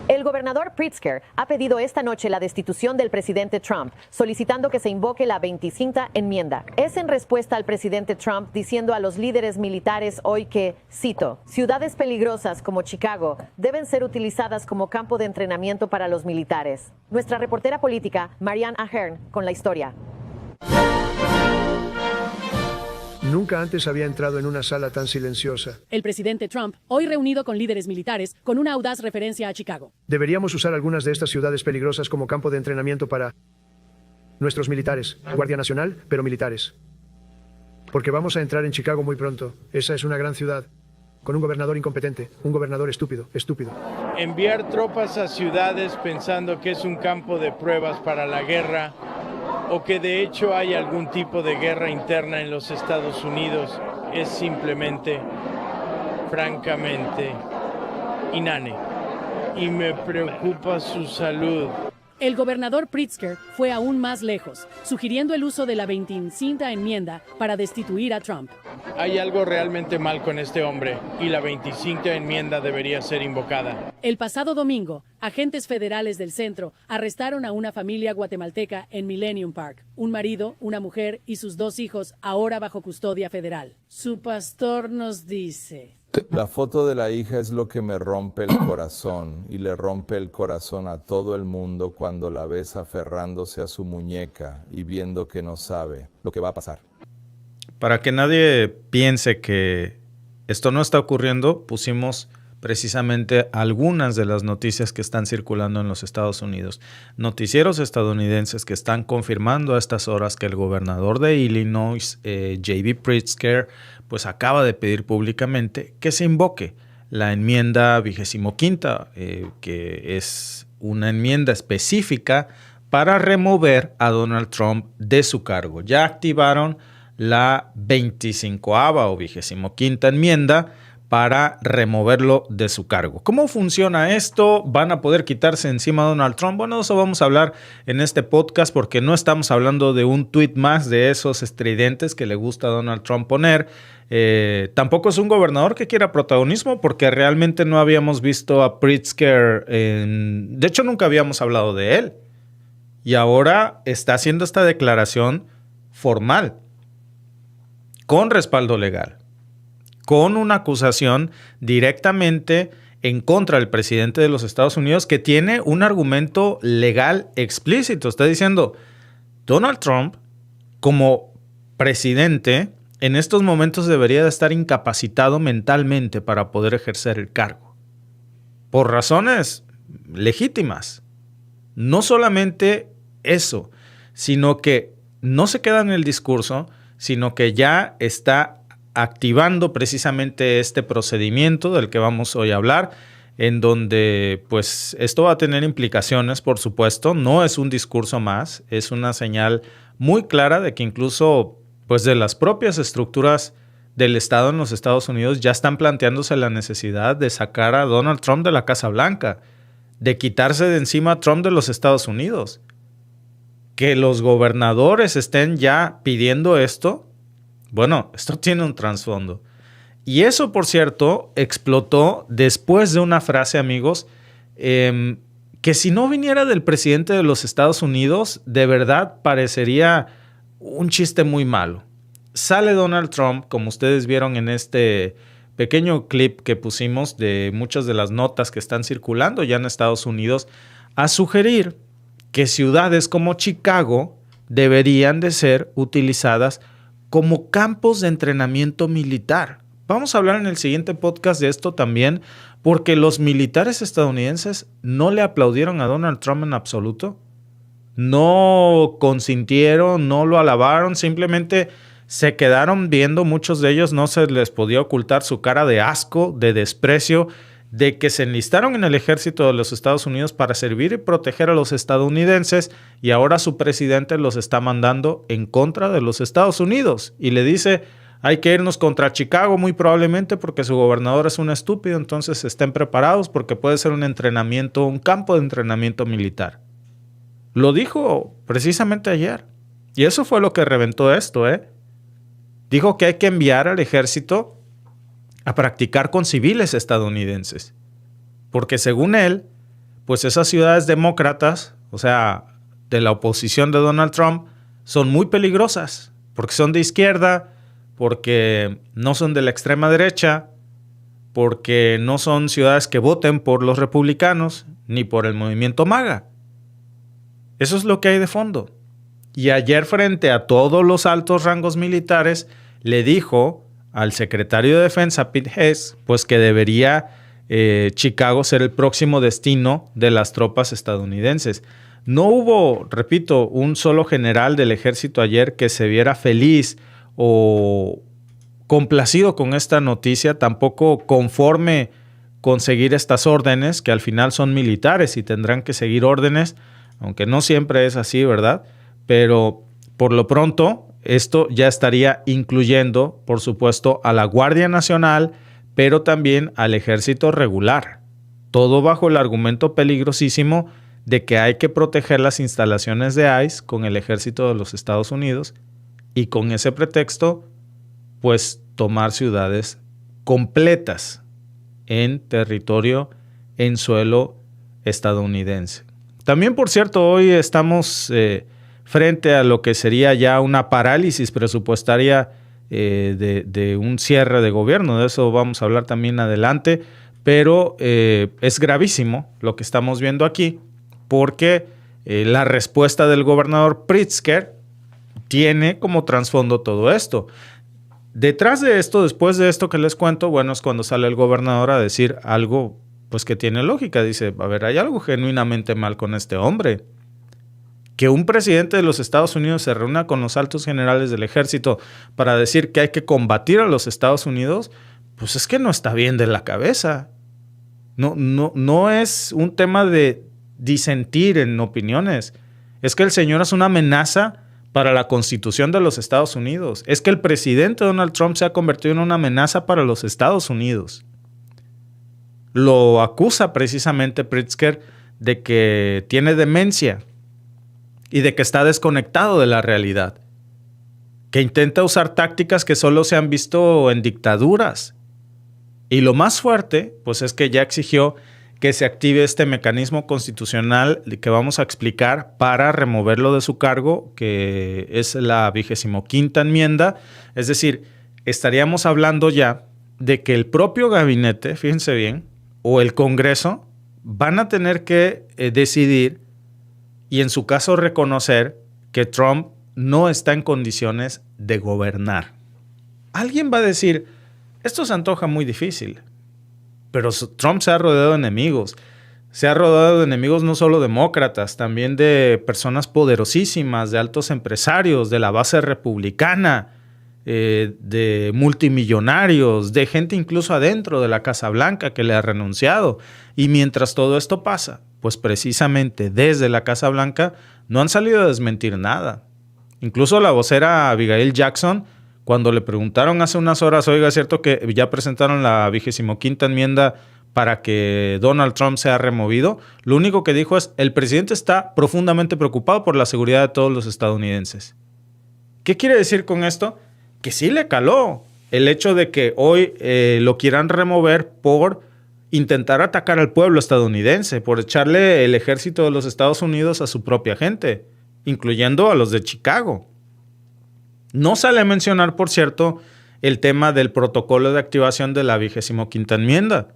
El gobernador Pritzker ha pedido esta noche la destitución del presidente Trump, solicitando que se invoque la 25ª enmienda. Es en respuesta al presidente Trump diciendo a los líderes militares hoy que, cito, ciudades peligrosas como Chicago deben ser utilizadas como campo de entrenamiento para los militares. Nuestra reportera política, Marianne Ahern, con la historia. Nunca antes había entrado en una sala tan silenciosa. El presidente Trump, hoy reunido con líderes militares, con una audaz referencia a Chicago. Deberíamos usar algunas de estas ciudades peligrosas como campo de entrenamiento para nuestros militares. Guardia Nacional, pero militares. Porque vamos a entrar en Chicago muy pronto. Esa es una gran ciudad. Con un gobernador incompetente, un gobernador estúpido. Enviar tropas a ciudades pensando que es un campo de pruebas para la guerra, o que de hecho hay algún tipo de guerra interna en los Estados Unidos, es simplemente, francamente, inane. Y me preocupa su salud. El gobernador Pritzker fue aún más lejos, sugiriendo el uso de la 25ª enmienda para destituir a Trump. Hay algo realmente mal con este hombre y la 25ª enmienda debería ser invocada. El pasado domingo, agentes federales del centro arrestaron a una familia guatemalteca en Millennium Park. Un marido, una mujer y sus 2 hijos ahora bajo custodia federal. Su pastor nos dice: la foto de la hija es lo que me rompe el corazón y le rompe el corazón a todo el mundo cuando la ves aferrándose a su muñeca y viendo que no sabe lo que va a pasar. Para que nadie piense que esto no está ocurriendo, pusimos precisamente algunas de las noticias que están circulando en los Estados Unidos. Noticieros estadounidenses que están confirmando a estas horas que el gobernador de Illinois, J.B. Pritzker, pues acaba de pedir públicamente que se invoque la enmienda 25ª, que es una enmienda específica para remover a Donald Trump de su cargo. Ya activaron la 25ª o 25ª enmienda para removerlo de su cargo. ¿Cómo funciona esto? ¿Van a poder quitarse encima a Donald Trump? Bueno, eso vamos a hablar en este podcast porque no estamos hablando de un tuit más de esos estridentes que le gusta a Donald Trump poner. Tampoco es un gobernador que quiera protagonismo porque realmente no habíamos visto a Pritzker. De hecho, nunca habíamos hablado de él. Y ahora está haciendo esta declaración formal, con respaldo legal, con una acusación directamente en contra del presidente de los Estados Unidos que tiene un argumento legal explícito. Está diciendo, Donald Trump, como presidente, en estos momentos debería de estar incapacitado mentalmente para poder ejercer el cargo. Por razones legítimas. No solamente eso, sino que no se queda en el discurso, sino que ya está activando precisamente este procedimiento del que vamos hoy a hablar, en donde pues esto va a tener implicaciones, por supuesto. No es un discurso más, es una señal muy clara de que incluso pues de las propias estructuras del Estado en los Estados Unidos ya están planteándose la necesidad de sacar a Donald Trump de la Casa Blanca, de quitarse de encima a Trump de los Estados Unidos. Que los gobernadores estén ya pidiendo esto, bueno, esto tiene un trasfondo. Y eso, por cierto, explotó después de una frase, amigos, que si no viniera del presidente de los Estados Unidos, de verdad parecería un chiste muy malo. Sale Donald Trump, como ustedes vieron en este pequeño clip que pusimos de muchas de las notas que están circulando ya en Estados Unidos, a sugerir que ciudades como Chicago deberían de ser utilizadas como campos de entrenamiento militar. Vamos a hablar en el siguiente podcast de esto también, porque los militares estadounidenses no le aplaudieron a Donald Trump en absoluto. No consintieron, no lo alabaron, simplemente se quedaron viendo. Muchos de ellos no se les podía ocultar su cara de asco, de desprecio, de que se enlistaron en el ejército de los Estados Unidos para servir y proteger a los estadounidenses, y ahora su presidente los está mandando en contra de los Estados Unidos y le dice, hay que irnos contra Chicago muy probablemente porque su gobernador es un estúpido, entonces estén preparados porque puede ser un entrenamiento, un campo de entrenamiento militar. Lo dijo precisamente ayer y eso fue lo que reventó esto, Dijo que hay que enviar al ejército a practicar con civiles estadounidenses. Porque según él, pues esas ciudades demócratas, o sea, de la oposición de Donald Trump, son muy peligrosas, porque son de izquierda, porque no son de la extrema derecha, porque no son ciudades que voten por los republicanos, ni por el movimiento MAGA. Eso es lo que hay de fondo. Y ayer, frente a todos los altos rangos militares, le dijo al secretario de Defensa, Pete Hess, pues que debería Chicago ser el próximo destino de las tropas estadounidenses. No hubo, repito, un solo general del ejército ayer que se viera feliz o complacido con esta noticia, tampoco conforme con seguir estas órdenes, que al final son militares y tendrán que seguir órdenes, aunque no siempre es así, ¿verdad? Pero por lo pronto, esto ya estaría incluyendo, por supuesto, a la Guardia Nacional, pero también al ejército regular. Todo bajo el argumento peligrosísimo de que hay que proteger las instalaciones de ICE con el ejército de los Estados Unidos y con ese pretexto, pues tomar ciudades completas en territorio, en suelo estadounidense. También, por cierto, hoy estamos frente a lo que sería ya una parálisis presupuestaria de un cierre de gobierno. De eso vamos a hablar también adelante, pero es gravísimo lo que estamos viendo aquí, porque la respuesta del gobernador Pritzker tiene como trasfondo todo esto. Detrás de esto, después de esto que les cuento, bueno, es cuando sale el gobernador a decir algo pues que tiene lógica. Dice, a ver, hay algo genuinamente mal con este hombre. Que un presidente de los Estados Unidos se reúna con los altos generales del ejército para decir que hay que combatir a los Estados Unidos, pues es que no está bien de la cabeza. No es un tema de disentir en opiniones. Es que el señor es una amenaza para la Constitución de los Estados Unidos. Es que el presidente Donald Trump se ha convertido en una amenaza para los Estados Unidos. Lo acusa precisamente Pritzker de que tiene demencia y de que está desconectado de la realidad, que intenta usar tácticas que solo se han visto en dictaduras. Y lo más fuerte, pues es que ya exigió que se active este mecanismo constitucional que vamos a explicar para removerlo de su cargo, que es la 25ª enmienda. Es decir, estaríamos hablando ya de que el propio gabinete, fíjense bien, o el Congreso van a tener que decidir y en su caso reconocer que Trump no está en condiciones de gobernar. Alguien va a decir, esto se antoja muy difícil, pero Trump se ha rodeado de enemigos. Se ha rodeado de enemigos no solo demócratas, también de personas poderosísimas, de altos empresarios, de la base republicana, de multimillonarios, de gente incluso adentro de la Casa Blanca que le ha renunciado. Y mientras todo esto pasa, pues precisamente desde la Casa Blanca no han salido a desmentir nada. Incluso la vocera Abigail Jackson, cuando le preguntaron hace unas horas, oiga, ¿es cierto que ya presentaron la 25ª enmienda para que Donald Trump sea removido? Lo único que dijo es, el presidente está profundamente preocupado por la seguridad de todos los estadounidenses. ¿Qué quiere decir con esto? Que sí le caló el hecho de que hoy lo quieran remover por intentar atacar al pueblo estadounidense, por echarle el ejército de los Estados Unidos a su propia gente, incluyendo a los de Chicago. No sale a mencionar, por cierto, el tema del protocolo de activación de la 25ª enmienda.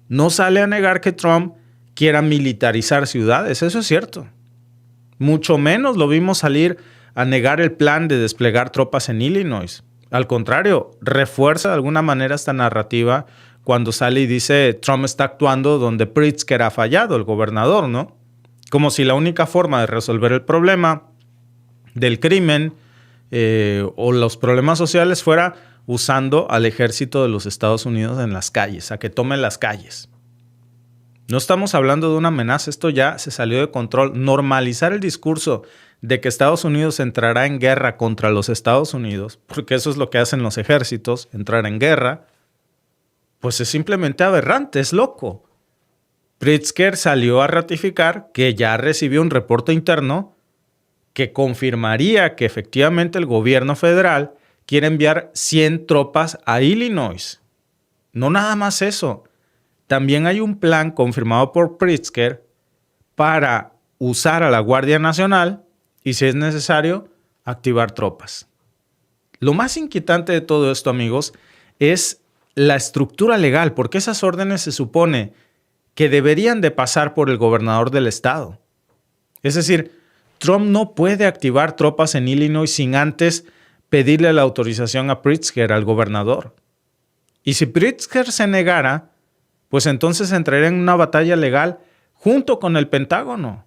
No sale a negar que Trump quiera militarizar ciudades, eso es cierto. Mucho menos lo vimos salir a negar el plan de desplegar tropas en Illinois. Al contrario, refuerza de alguna manera esta narrativa cuando sale y dice Trump está actuando donde Pritzker ha fallado, el gobernador, ¿no? Como si la única forma de resolver el problema del crimen o los problemas sociales fuera usando al ejército de los Estados Unidos en las calles, a que tomen las calles. No estamos hablando de una amenaza, esto ya se salió de control. Normalizar el discurso de que Estados Unidos entrará en guerra contra los Estados Unidos, porque eso es lo que hacen los ejércitos, entrar en guerra, pues es simplemente aberrante, es loco. Pritzker salió a ratificar que ya recibió un reporte interno que confirmaría que efectivamente el gobierno federal quiere enviar 100 tropas a Illinois. No nada más eso. También hay un plan confirmado por Pritzker para usar a la Guardia Nacional y, si es necesario, activar tropas. Lo más inquietante de todo esto, amigos, es la estructura legal, porque esas órdenes se supone que deberían de pasar por el gobernador del estado. Es decir, Trump no puede activar tropas en Illinois sin antes pedirle la autorización a Pritzker, al gobernador. Y si Pritzker se negara, pues entonces entraría en una batalla legal junto con el Pentágono.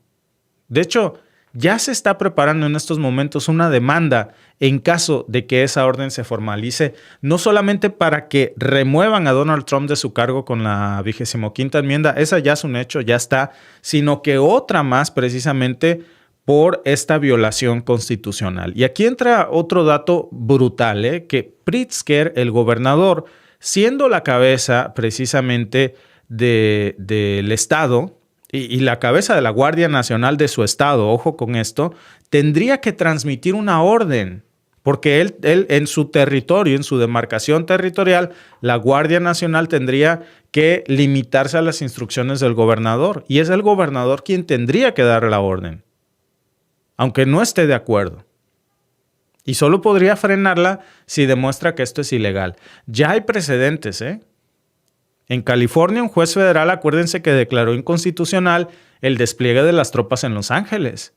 De hecho, ya se está preparando en estos momentos una demanda en caso de que esa orden se formalice, no solamente para que remuevan a Donald Trump de su cargo con la 25ª enmienda, esa ya es un hecho, ya está, sino que otra más precisamente por esta violación constitucional. Y aquí entra otro dato brutal, que Pritzker, el gobernador, siendo la cabeza precisamente del estado, y la cabeza de la Guardia Nacional de su estado, ojo con esto, tendría que transmitir una orden, porque él en su territorio, en su demarcación territorial, la Guardia Nacional tendría que limitarse a las instrucciones del gobernador, y es el gobernador quien tendría que dar la orden, aunque no esté de acuerdo. Y solo podría frenarla si demuestra que esto es ilegal. Ya hay precedentes, En California, un juez federal, acuérdense que declaró inconstitucional el despliegue de las tropas en Los Ángeles.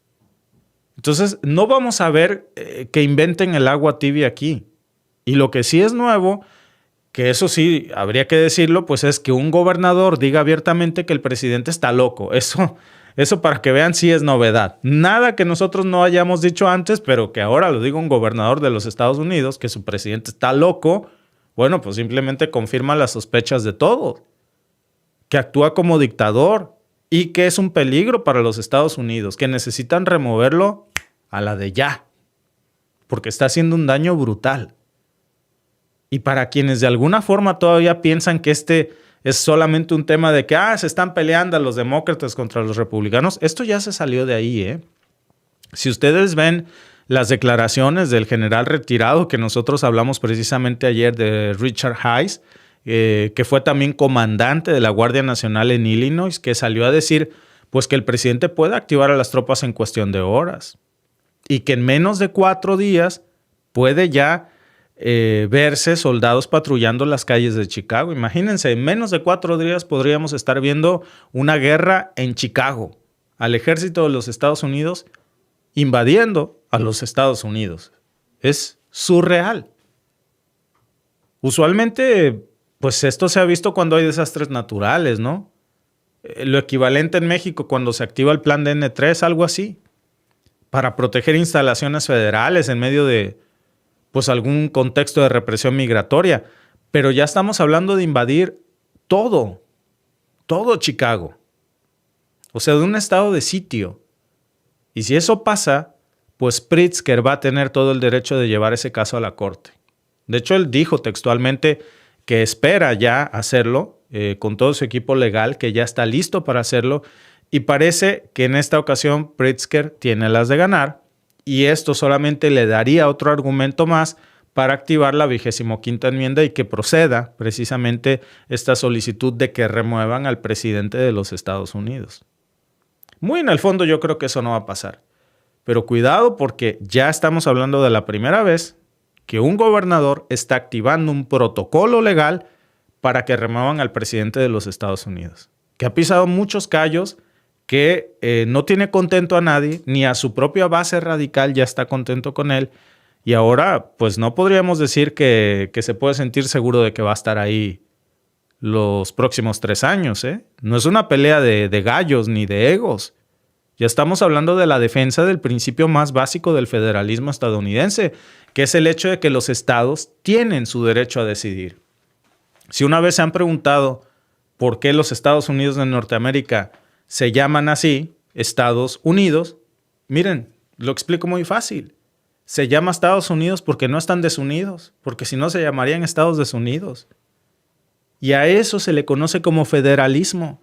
Entonces, no vamos a ver que inventen el agua tibia aquí. Y lo que sí es nuevo, que eso sí habría que decirlo, pues es que un gobernador diga abiertamente que el presidente está loco. Eso para que vean sí es novedad. Nada que nosotros no hayamos dicho antes, pero que ahora lo diga un gobernador de los Estados Unidos, que su presidente está loco. Bueno, pues simplemente confirma las sospechas de todos, que actúa como dictador y que es un peligro para los Estados Unidos, que necesitan removerlo a la de ya, porque está haciendo un daño brutal. Y para quienes de alguna forma todavía piensan que este es solamente un tema de que se están peleando los demócratas contra los republicanos, esto ya se salió de ahí, Si ustedes ven las declaraciones del general retirado que nosotros hablamos precisamente ayer de Richard Hayes, que fue también comandante de la Guardia Nacional en Illinois, que salió a decir pues que el presidente puede activar a las tropas en cuestión de horas y que en menos de 4 días puede ya verse soldados patrullando las calles de Chicago. Imagínense, en menos de 4 días podríamos estar viendo una guerra en Chicago, al ejército de los Estados Unidos invadiendo a los Estados Unidos. Es surreal. Usualmente, pues esto se ha visto cuando hay desastres naturales, ¿no? Lo equivalente en México cuando se activa el plan de N3, algo así, para proteger instalaciones federales en medio de, pues, algún contexto de represión migratoria. Pero ya estamos hablando de invadir todo Chicago. O sea, de un estado de sitio. Y si eso pasa, pues Pritzker va a tener todo el derecho de llevar ese caso a la corte. De hecho, él dijo textualmente que espera ya hacerlo con todo su equipo legal, que ya está listo para hacerlo. Y parece que en esta ocasión Pritzker tiene las de ganar. Y esto solamente le daría otro argumento más para activar la 25ª enmienda y que proceda precisamente esta solicitud de que remuevan al presidente de los Estados Unidos. Muy en el fondo yo creo que eso no va a pasar. Pero cuidado porque ya estamos hablando de la primera vez que un gobernador está activando un protocolo legal para que remuevan al presidente de los Estados Unidos, que ha pisado muchos callos, que no tiene contento a nadie, ni a su propia base radical ya está contento con él. Y ahora, pues no podríamos decir que se puede sentir seguro de que va a estar ahí los próximos 3 años, No es una pelea de gallos ni de egos. Ya estamos hablando de la defensa del principio más básico del federalismo estadounidense, que es el hecho de que los estados tienen su derecho a decidir. Si una vez se han preguntado por qué los Estados Unidos de Norteamérica se llaman así, Estados Unidos, miren, lo explico muy fácil. Se llama Estados Unidos porque no están desunidos, porque si no se llamarían Estados desunidos. Y a eso se le conoce como federalismo.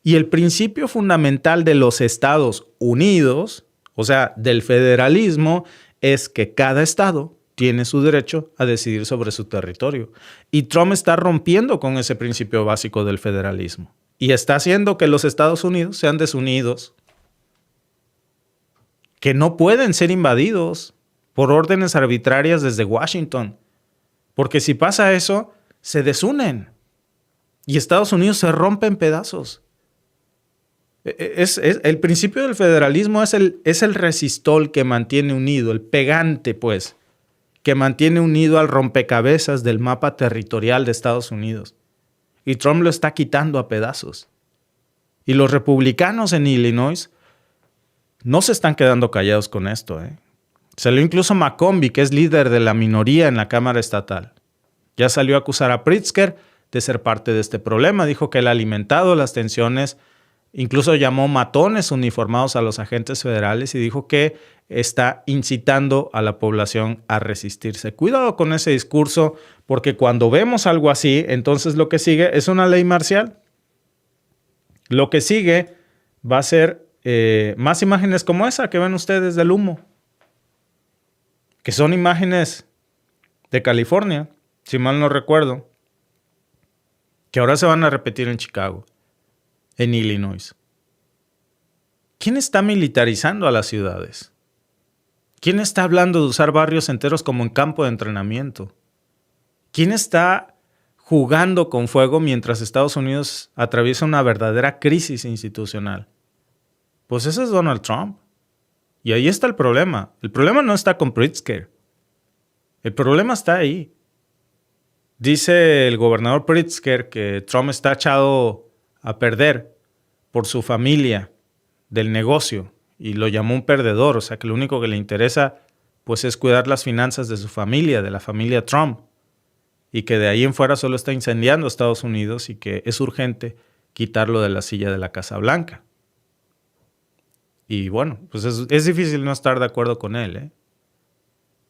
Y el principio fundamental de los Estados Unidos, o sea, del federalismo, es que cada estado tiene su derecho a decidir sobre su territorio. Y Trump está rompiendo con ese principio básico del federalismo. y está haciendo que los Estados Unidos sean desunidos, que no pueden ser invadidos por órdenes arbitrarias desde Washington. Porque si pasa eso, se desunen y Estados Unidos se rompe en pedazos. El principio del federalismo es el resistol que mantiene unido, el pegante, pues, que mantiene unido al rompecabezas del mapa territorial de Estados Unidos. Y Trump lo está quitando a pedazos. Y los republicanos en Illinois no se están quedando callados con esto. Salió incluso McCombie, que es líder de la minoría en la Cámara Estatal. Ya salió a acusar a Pritzker de ser parte de este problema. Dijo que él ha alimentado las tensiones. Incluso llamó matones uniformados a los agentes federales y dijo que está incitando a la población a resistirse. Cuidado con ese discurso, porque cuando vemos algo así, entonces lo que sigue es una ley marcial. Lo que sigue va a ser más imágenes como esa que ven ustedes del humo, que son imágenes de California, si mal no recuerdo, que ahora se van a repetir en Chicago, en Illinois. ¿Quién está militarizando a las ciudades? ¿Quién está hablando de usar barrios enteros como en campo de entrenamiento? ¿Quién está jugando con fuego mientras Estados Unidos atraviesa una verdadera crisis institucional? Pues ese es Donald Trump. Y ahí está el problema. El problema no está con Pritzker. El problema está ahí. Dice el gobernador Pritzker que Trump está echado a perder por su familia del negocio y lo llamó un perdedor, o sea que lo único que le interesa pues es cuidar las finanzas de su familia, de la familia Trump, y que de ahí en fuera solo está incendiando Estados Unidos y que es urgente quitarlo de la silla de la Casa Blanca. Y bueno, pues es difícil no estar de acuerdo con él,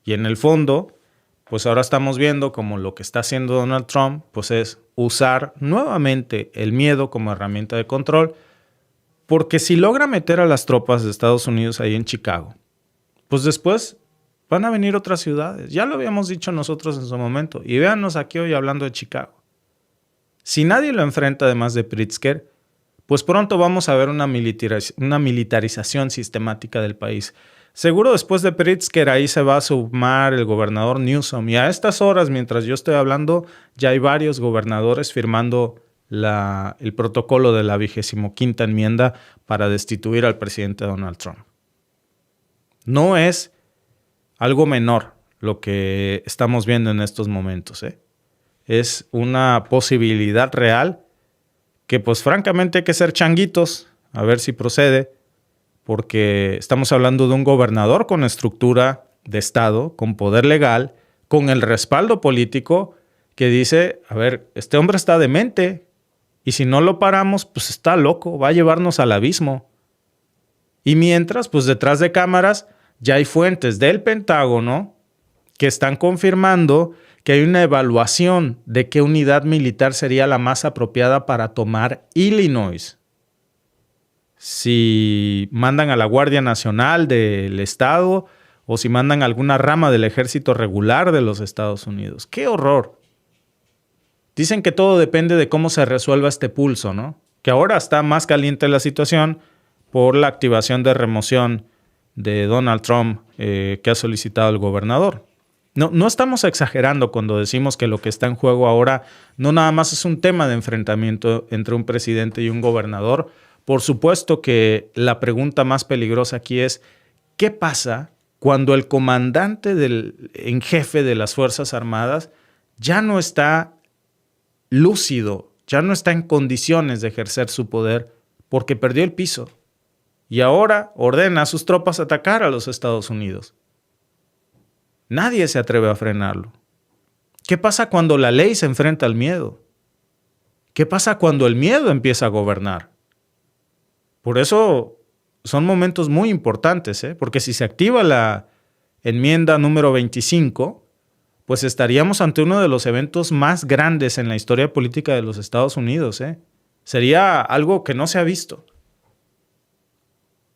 Y en el fondo, pues ahora estamos viendo como lo que está haciendo Donald Trump, pues es usar nuevamente el miedo como herramienta de control, porque si logra meter a las tropas de Estados Unidos ahí en Chicago, pues después van a venir otras ciudades. Ya lo habíamos dicho nosotros en su momento. Y véanos aquí hoy hablando de Chicago. Si nadie lo enfrenta además de Pritzker, pues pronto vamos a ver una militarización sistemática del país. Seguro después de Pritzker ahí se va a sumar el gobernador Newsom. Y a estas horas, mientras yo estoy hablando, ya hay varios gobernadores firmando el protocolo de la 25ª enmienda para destituir al presidente Donald Trump. No es algo menor lo que estamos viendo en estos momentos. Es una posibilidad real que pues francamente hay que ser changuitos a ver si procede, porque estamos hablando de un gobernador con estructura de Estado, con poder legal, con el respaldo político que dice, a ver, este hombre está demente y si no lo paramos, pues está loco, va a llevarnos al abismo. Y mientras, pues detrás de cámaras ya hay fuentes del Pentágono que están confirmando que hay una evaluación de qué unidad militar sería la más apropiada para tomar Illinois. Si mandan a la Guardia Nacional del Estado o si mandan a alguna rama del ejército regular de los Estados Unidos. ¡Qué horror! Dicen que todo depende de cómo se resuelva este pulso, ¿no? Que ahora está más caliente la situación por la activación de remoción de Donald Trump que ha solicitado el gobernador. No estamos exagerando cuando decimos que lo que está en juego ahora no nada más es un tema de enfrentamiento entre un presidente y un gobernador. Por supuesto que la pregunta más peligrosa aquí es ¿qué pasa cuando el comandante en jefe de las Fuerzas Armadas ya no está lúcido, ya no está en condiciones de ejercer su poder porque perdió el piso y ahora ordena a sus tropas atacar a los Estados Unidos? Nadie se atreve a frenarlo. ¿Qué pasa cuando la ley se enfrenta al miedo? ¿Qué pasa cuando el miedo empieza a gobernar? Por eso son momentos muy importantes, porque si se activa la enmienda número 25, pues estaríamos ante uno de los eventos más grandes en la historia política de los Estados Unidos. Sería algo que no se ha visto.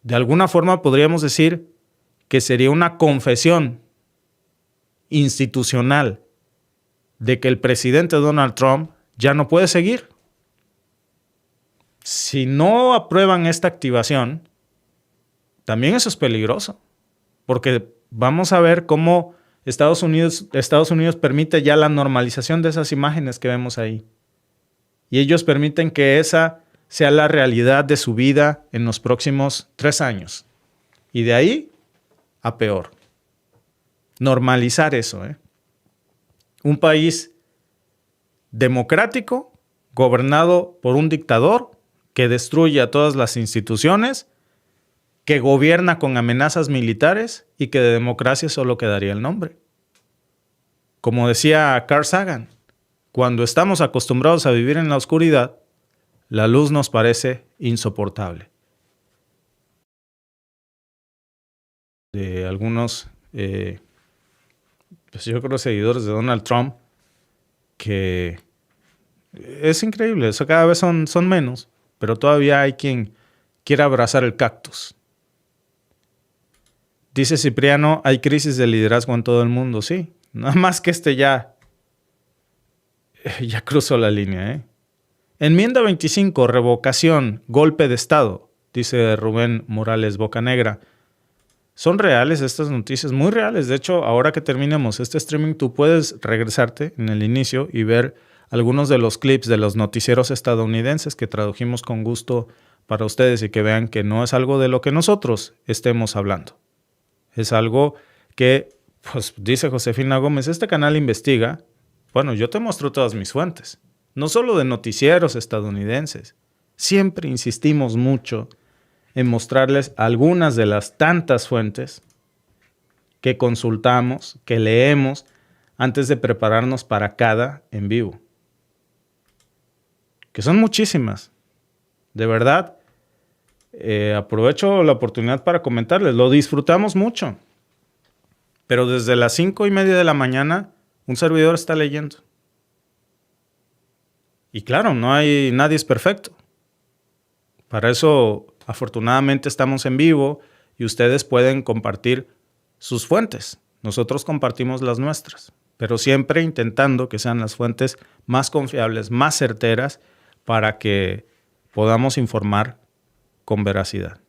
De alguna forma podríamos decir que sería una confesión institucional de que el presidente Donald Trump ya no puede seguir. Si no aprueban esta activación, también eso es peligroso, porque vamos a ver cómo Estados Unidos permite ya la normalización de esas imágenes que vemos ahí. Y ellos permiten que esa sea la realidad de su vida en los próximos 3 años. Y de ahí a peor. Normalizar eso, ¿eh? Un país democrático, gobernado por un dictador que destruye a todas las instituciones, que gobierna con amenazas militares y que de democracia solo quedaría el nombre. Como decía Carl Sagan, cuando estamos acostumbrados a vivir en la oscuridad, la luz nos parece insoportable. De algunos, pues yo creo, seguidores de Donald Trump, que es increíble, eso cada vez son menos, pero todavía hay quien quiere abrazar el cactus. Dice Cipriano, hay crisis de liderazgo en todo el mundo. Sí, nada más que ya cruzó la línea, ¿eh? Enmienda 25, revocación, golpe de Estado, dice Rubén Morales Bocanegra. Son reales estas noticias, muy reales. De hecho, ahora que terminemos este streaming, tú puedes regresarte en el inicio y ver algunos de los clips de los noticieros estadounidenses que tradujimos con gusto para ustedes y que vean que no es algo de lo que nosotros estemos hablando. Es algo que, pues dice Josefina Gómez, este canal investiga. Bueno, yo te muestro todas mis fuentes, no solo de noticieros estadounidenses. Siempre insistimos mucho en mostrarles algunas de las tantas fuentes que consultamos, que leemos antes de prepararnos para cada en vivo. Que son muchísimas. De verdad, aprovecho la oportunidad para comentarles. Lo disfrutamos mucho. Pero desde las 5:30 de la mañana, un servidor está leyendo. Y claro, nadie es perfecto. Para eso, afortunadamente, estamos en vivo y ustedes pueden compartir sus fuentes. Nosotros compartimos las nuestras, pero siempre intentando que sean las fuentes más confiables, más certeras, para que podamos informar con veracidad.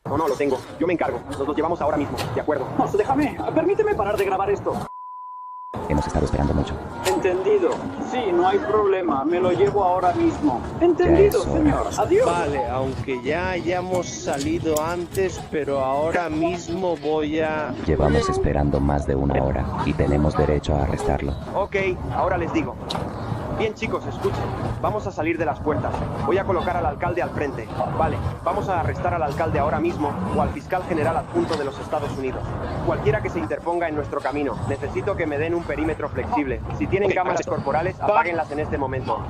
No, lo tengo. Yo me encargo. Nos lo llevamos ahora mismo. De acuerdo. No, déjame. Permíteme parar de grabar esto. Hemos estado esperando mucho. Entendido. Sí, no hay problema. Me lo llevo ahora mismo. Entendido, señor. Adiós. Vale, aunque ya hayamos salido antes, pero ahora mismo voy a... Llevamos esperando más de 1 hora y tenemos derecho a arrestarlo. Ok, ahora les digo. Bien, chicos, escuchen. Vamos a salir de las puertas. Voy a colocar al alcalde al frente. Vale, vamos a arrestar al alcalde ahora mismo o al fiscal general adjunto de los Estados Unidos. Cualquiera que se interponga en nuestro camino. Necesito que me den un perímetro flexible. Si tienen cámaras corporales, apáguenlas en este momento.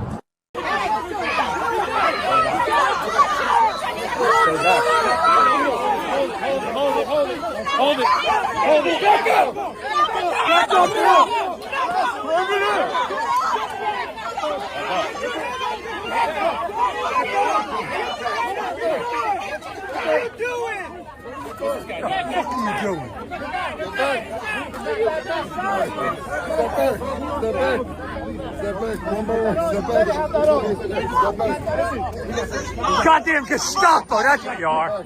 Goddamn Gestapo, that's what you are.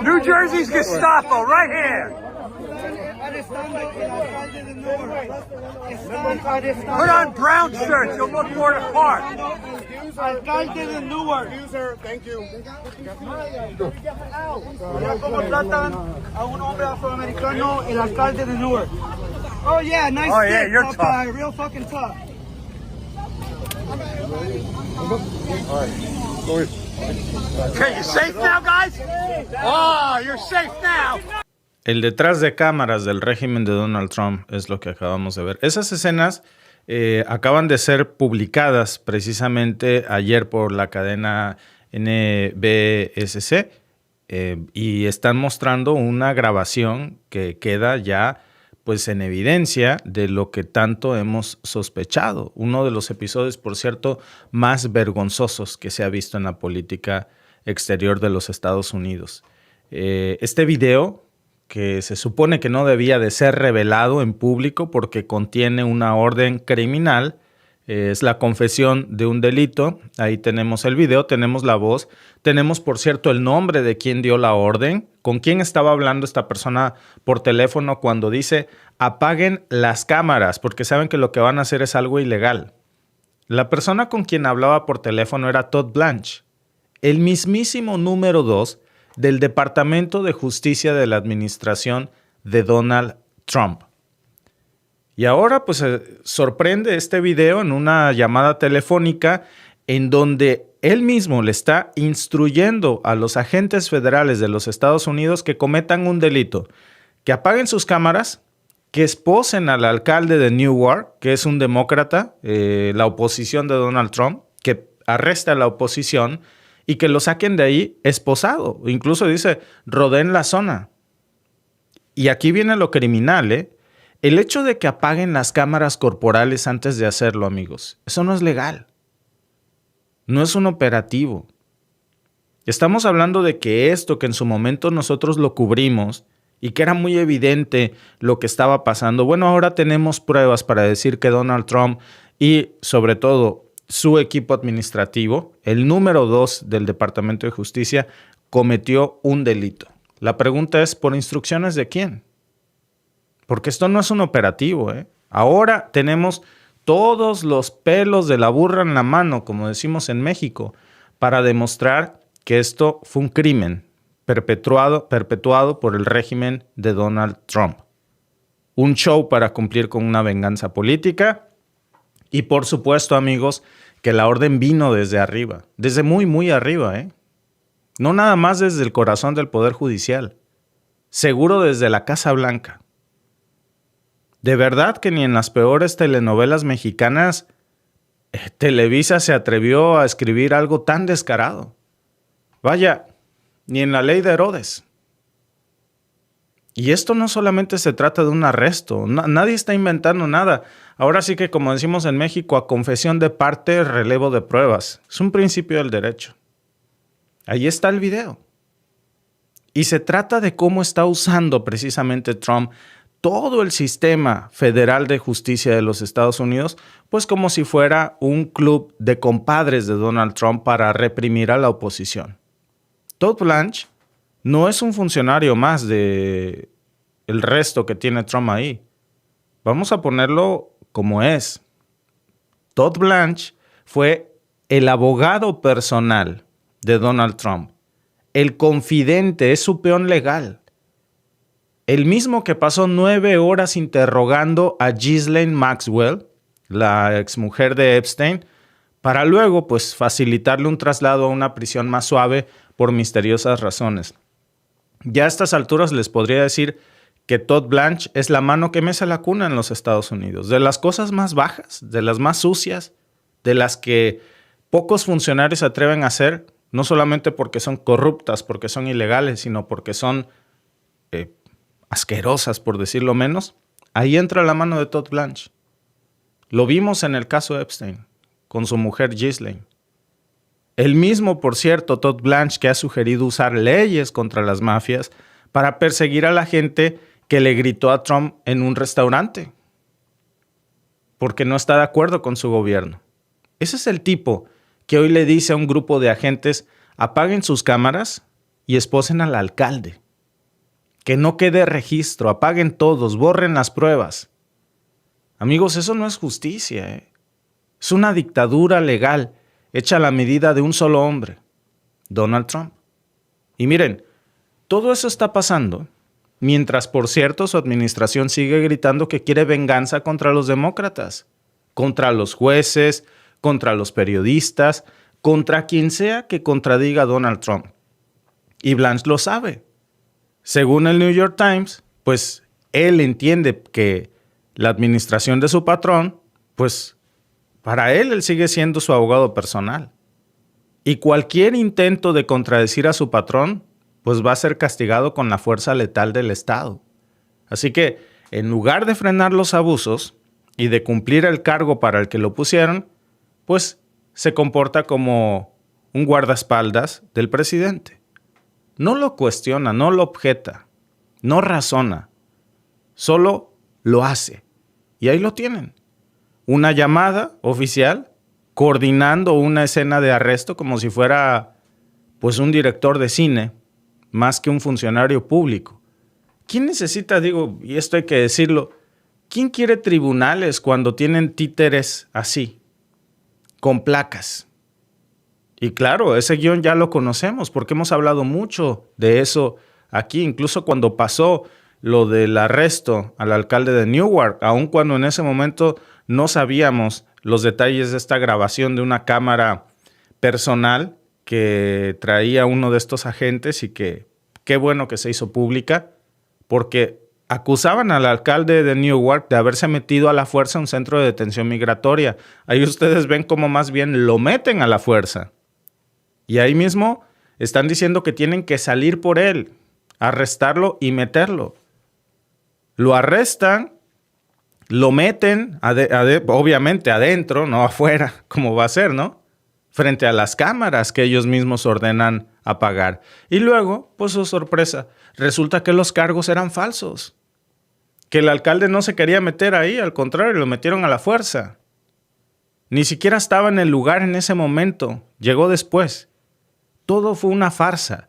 New Jersey's Gestapo, right here. Put on brown shirts, you'll look more the part. Alcalde de Newark. Thank you. Mira cómo tratan a un hombre afroamericano, el alcalde de Newark. Oh yeah, nice Oh, yeah, stick, you're tough tough. guy, real fucking tough. Okay, you safe now, guys? Oh, you're safe now. El detrás de cámaras del régimen de Donald Trump es lo que acabamos de ver. Esas escenas acaban de ser publicadas precisamente ayer por la cadena NBSC y están mostrando una grabación que queda ya pues en evidencia de lo que tanto hemos sospechado. Uno de los episodios, por cierto, más vergonzosos que se ha visto en la política exterior de los Estados Unidos. Este video, que se supone que no debía de ser revelado en público porque contiene una orden criminal, es la confesión de un delito. Ahí tenemos el video, tenemos la voz, tenemos, por cierto, el nombre de quien dio la orden, con quién estaba hablando esta persona por teléfono cuando dice apaguen las cámaras, porque saben que lo que van a hacer es algo ilegal. La persona con quien hablaba por teléfono era Todd Blanche, el mismísimo número 2 del Departamento de Justicia de la administración de Donald Trump. Y ahora pues sorprende este video en una llamada telefónica en donde él mismo le está instruyendo a los agentes federales de los Estados Unidos que cometan un delito, que apaguen sus cámaras, que esposen al alcalde de Newark, que es un demócrata, la oposición de Donald Trump, que arreste a la oposición y que lo saquen de ahí esposado. Incluso dice, rodeen la zona. Y aquí viene lo criminal, ¿eh? El hecho de que apaguen las cámaras corporales antes de hacerlo, amigos, eso no es legal. No es un operativo. Estamos hablando de que esto que en su momento nosotros lo cubrimos y que era muy evidente lo que estaba pasando, bueno, ahora tenemos pruebas para decir que Donald Trump y sobre todo su equipo administrativo, el número 2 del Departamento de Justicia, cometió un delito. La pregunta es, ¿por instrucciones de quién? Porque esto no es un operativo, ¿eh? Ahora tenemos todos los pelos de la burra en la mano, como decimos en México, para demostrar que esto fue un crimen perpetuado por el régimen de Donald Trump. Un show para cumplir con una venganza política y, por supuesto, amigos, que la orden vino desde arriba, desde muy, muy arriba, ¿eh? No nada más desde el corazón del Poder Judicial, seguro desde la Casa Blanca. De verdad que ni en las peores telenovelas mexicanas Televisa se atrevió a escribir algo tan descarado. Vaya, ni en La Ley de Herodes. Y esto no solamente se trata de un arresto, nadie está inventando nada. Ahora sí que, como decimos en México, a confesión de parte, relevo de pruebas. Es un principio del derecho. Ahí está el video. Y se trata de cómo está usando precisamente Trump todo el sistema federal de justicia de los Estados Unidos, pues como si fuera un club de compadres de Donald Trump para reprimir a la oposición. Todd Blanche no es un funcionario más de el resto que tiene Trump ahí. Vamos a ponerlo como es. Todd Blanche fue el abogado personal de Donald Trump. El confidente, es su peón legal. El mismo que pasó 9 horas interrogando a Ghislaine Maxwell, la exmujer de Epstein, para luego pues facilitarle un traslado a una prisión más suave por misteriosas razones. Ya a estas alturas les podría decir que Todd Blanche es la mano que mece la cuna en los Estados Unidos. De las cosas más bajas, de las más sucias, de las que pocos funcionarios se atreven a hacer, no solamente porque son corruptas, porque son ilegales, sino porque son asquerosas, por decirlo menos. Ahí entra la mano de Todd Blanche. Lo vimos en el caso Epstein, con su mujer Ghislaine. El mismo, por cierto, Todd Blanche, que ha sugerido usar leyes contra las mafias para perseguir a la gente que le gritó a Trump en un restaurante, porque no está de acuerdo con su gobierno. Ese es el tipo que hoy le dice a un grupo de agentes, apaguen sus cámaras y esposen al alcalde. Que no quede registro, apaguen todos, borren las pruebas. Amigos, eso no es justicia, ¿eh? Es una dictadura legal hecha a la medida de un solo hombre, Donald Trump. Y miren, todo eso está pasando mientras, por cierto, su administración sigue gritando que quiere venganza contra los demócratas, contra los jueces, contra los periodistas, contra quien sea que contradiga a Donald Trump. Y Blanche lo sabe. Según el New York Times, pues él entiende que la administración de su patrón, pues para él sigue siendo su abogado personal. Y cualquier intento de contradecir a su patrón, pues va a ser castigado con la fuerza letal del Estado. Así que, en lugar de frenar los abusos y de cumplir el cargo para el que lo pusieron, pues se comporta como un guardaespaldas del presidente. No lo cuestiona, no lo objeta, no razona, solo lo hace. Y ahí lo tienen. Una llamada oficial coordinando una escena de arresto como si fuera pues un director de cine más que un funcionario público. ¿Quién necesita, y esto hay que decirlo, quién quiere tribunales cuando tienen títeres así, con placas? Y claro, ese guión ya lo conocemos porque hemos hablado mucho de eso aquí, incluso cuando pasó lo del arresto al alcalde de Newark, aun cuando en ese momento no sabíamos los detalles de esta grabación de una cámara personal que traía uno de estos agentes y que qué bueno que se hizo pública, porque acusaban al alcalde de Newark de haberse metido a la fuerza a un centro de detención migratoria. Ahí ustedes ven cómo más bien lo meten a la fuerza. Y ahí mismo están diciendo que tienen que salir por él, arrestarlo y meterlo. Lo arrestan, lo meten, obviamente adentro, no afuera, como va a ser, ¿no? Frente a las cámaras que ellos mismos ordenan apagar. Y luego, pues su sorpresa, resulta que los cargos eran falsos. Que el alcalde no se quería meter ahí, al contrario, lo metieron a la fuerza. Ni siquiera estaba en el lugar en ese momento, llegó después. Todo fue una farsa.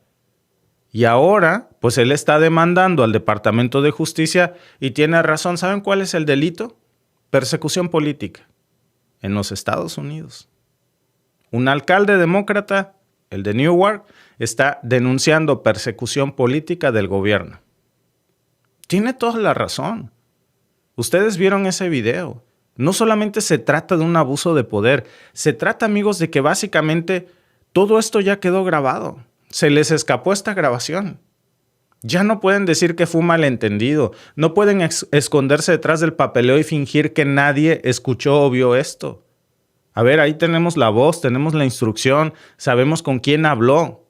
Y ahora, pues él está demandando al Departamento de Justicia y tiene razón. ¿Saben cuál es el delito? Persecución política en los Estados Unidos. Un alcalde demócrata, el de Newark, está denunciando persecución política del gobierno. Tiene toda la razón. Ustedes vieron ese video. No solamente se trata de un abuso de poder, se trata, amigos, de que básicamente todo esto ya quedó grabado. Se les escapó esta grabación. Ya no pueden decir que fue un malentendido. No pueden esconderse detrás del papeleo y fingir que nadie escuchó o vio esto. A ver, ahí tenemos la voz, tenemos la instrucción, sabemos con quién habló.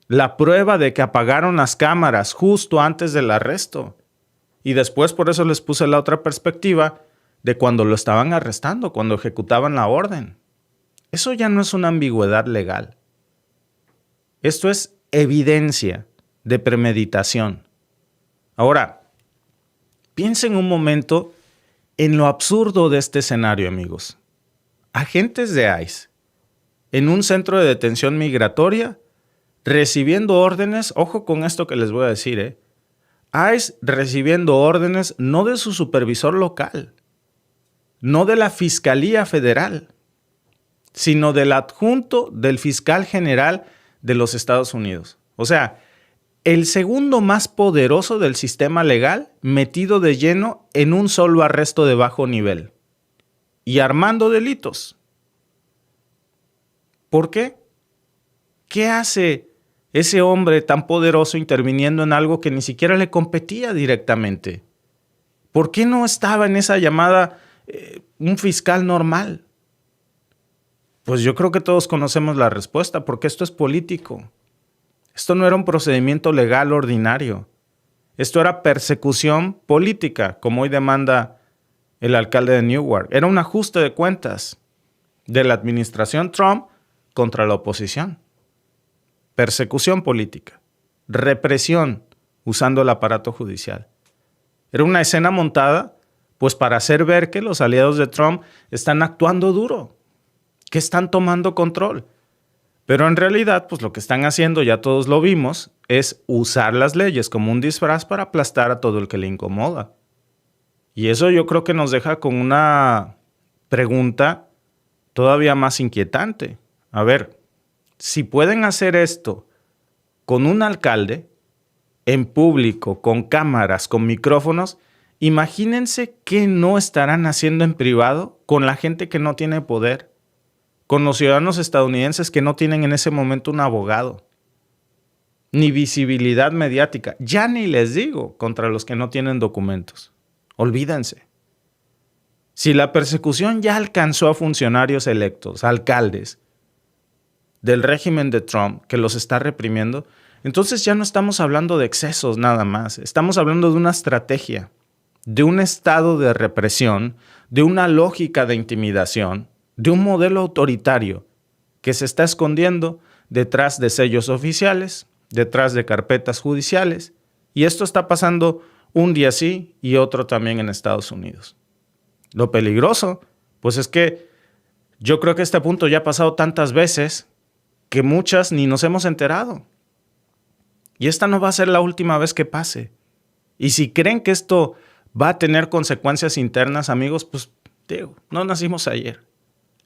La prueba de que apagaron las cámaras justo antes del arresto. Y después, por eso les puse la otra perspectiva de cuando lo estaban arrestando, cuando ejecutaban la orden. Eso ya no es una ambigüedad legal. Esto es evidencia de premeditación. Ahora, piensen un momento en lo absurdo de este escenario, amigos. Agentes de ICE en un centro de detención migratoria recibiendo órdenes, ojo con esto que les voy a decir, ICE recibiendo órdenes no de su supervisor local, no de la Fiscalía Federal, sino del adjunto del fiscal general de los Estados Unidos. O sea, el segundo más poderoso del sistema legal metido de lleno en un solo arresto de bajo nivel y armando delitos. ¿Por qué? ¿Qué hace ese hombre tan poderoso interviniendo en algo que ni siquiera le competía directamente? ¿Por qué no estaba en esa llamada un fiscal normal? Pues yo creo que todos conocemos la respuesta, porque esto es político. Esto no era un procedimiento legal ordinario. Esto era persecución política, como hoy demanda el alcalde de Newark. Era un ajuste de cuentas de la administración Trump contra la oposición. Persecución política. Represión usando el aparato judicial. Era una escena montada pues para hacer ver que los aliados de Trump están actuando duro, que están tomando control. Pero en realidad, pues lo que están haciendo, ya todos lo vimos, es usar las leyes como un disfraz para aplastar a todo el que le incomoda. Y eso yo creo que nos deja con una pregunta todavía más inquietante. A ver, si pueden hacer esto con un alcalde, en público, con cámaras, con micrófonos, imagínense qué no estarán haciendo en privado con la gente que no tiene poder, con los ciudadanos estadounidenses que no tienen en ese momento un abogado, ni visibilidad mediática, ya ni les digo contra los que no tienen documentos. Olvídense. Si la persecución ya alcanzó a funcionarios electos, alcaldes del régimen de Trump que los está reprimiendo, entonces ya no estamos hablando de excesos nada más, estamos hablando de una estrategia, de un estado de represión, de una lógica de intimidación, de un modelo autoritario que se está escondiendo detrás de sellos oficiales, detrás de carpetas judiciales, y esto está pasando un día sí y otro también en Estados Unidos. Lo peligroso, pues es que yo creo que este punto ya ha pasado tantas veces que muchas ni nos hemos enterado. Y esta no va a ser la última vez que pase. Y si creen que esto va a tener consecuencias internas, amigos, pues digo, no nacimos ayer.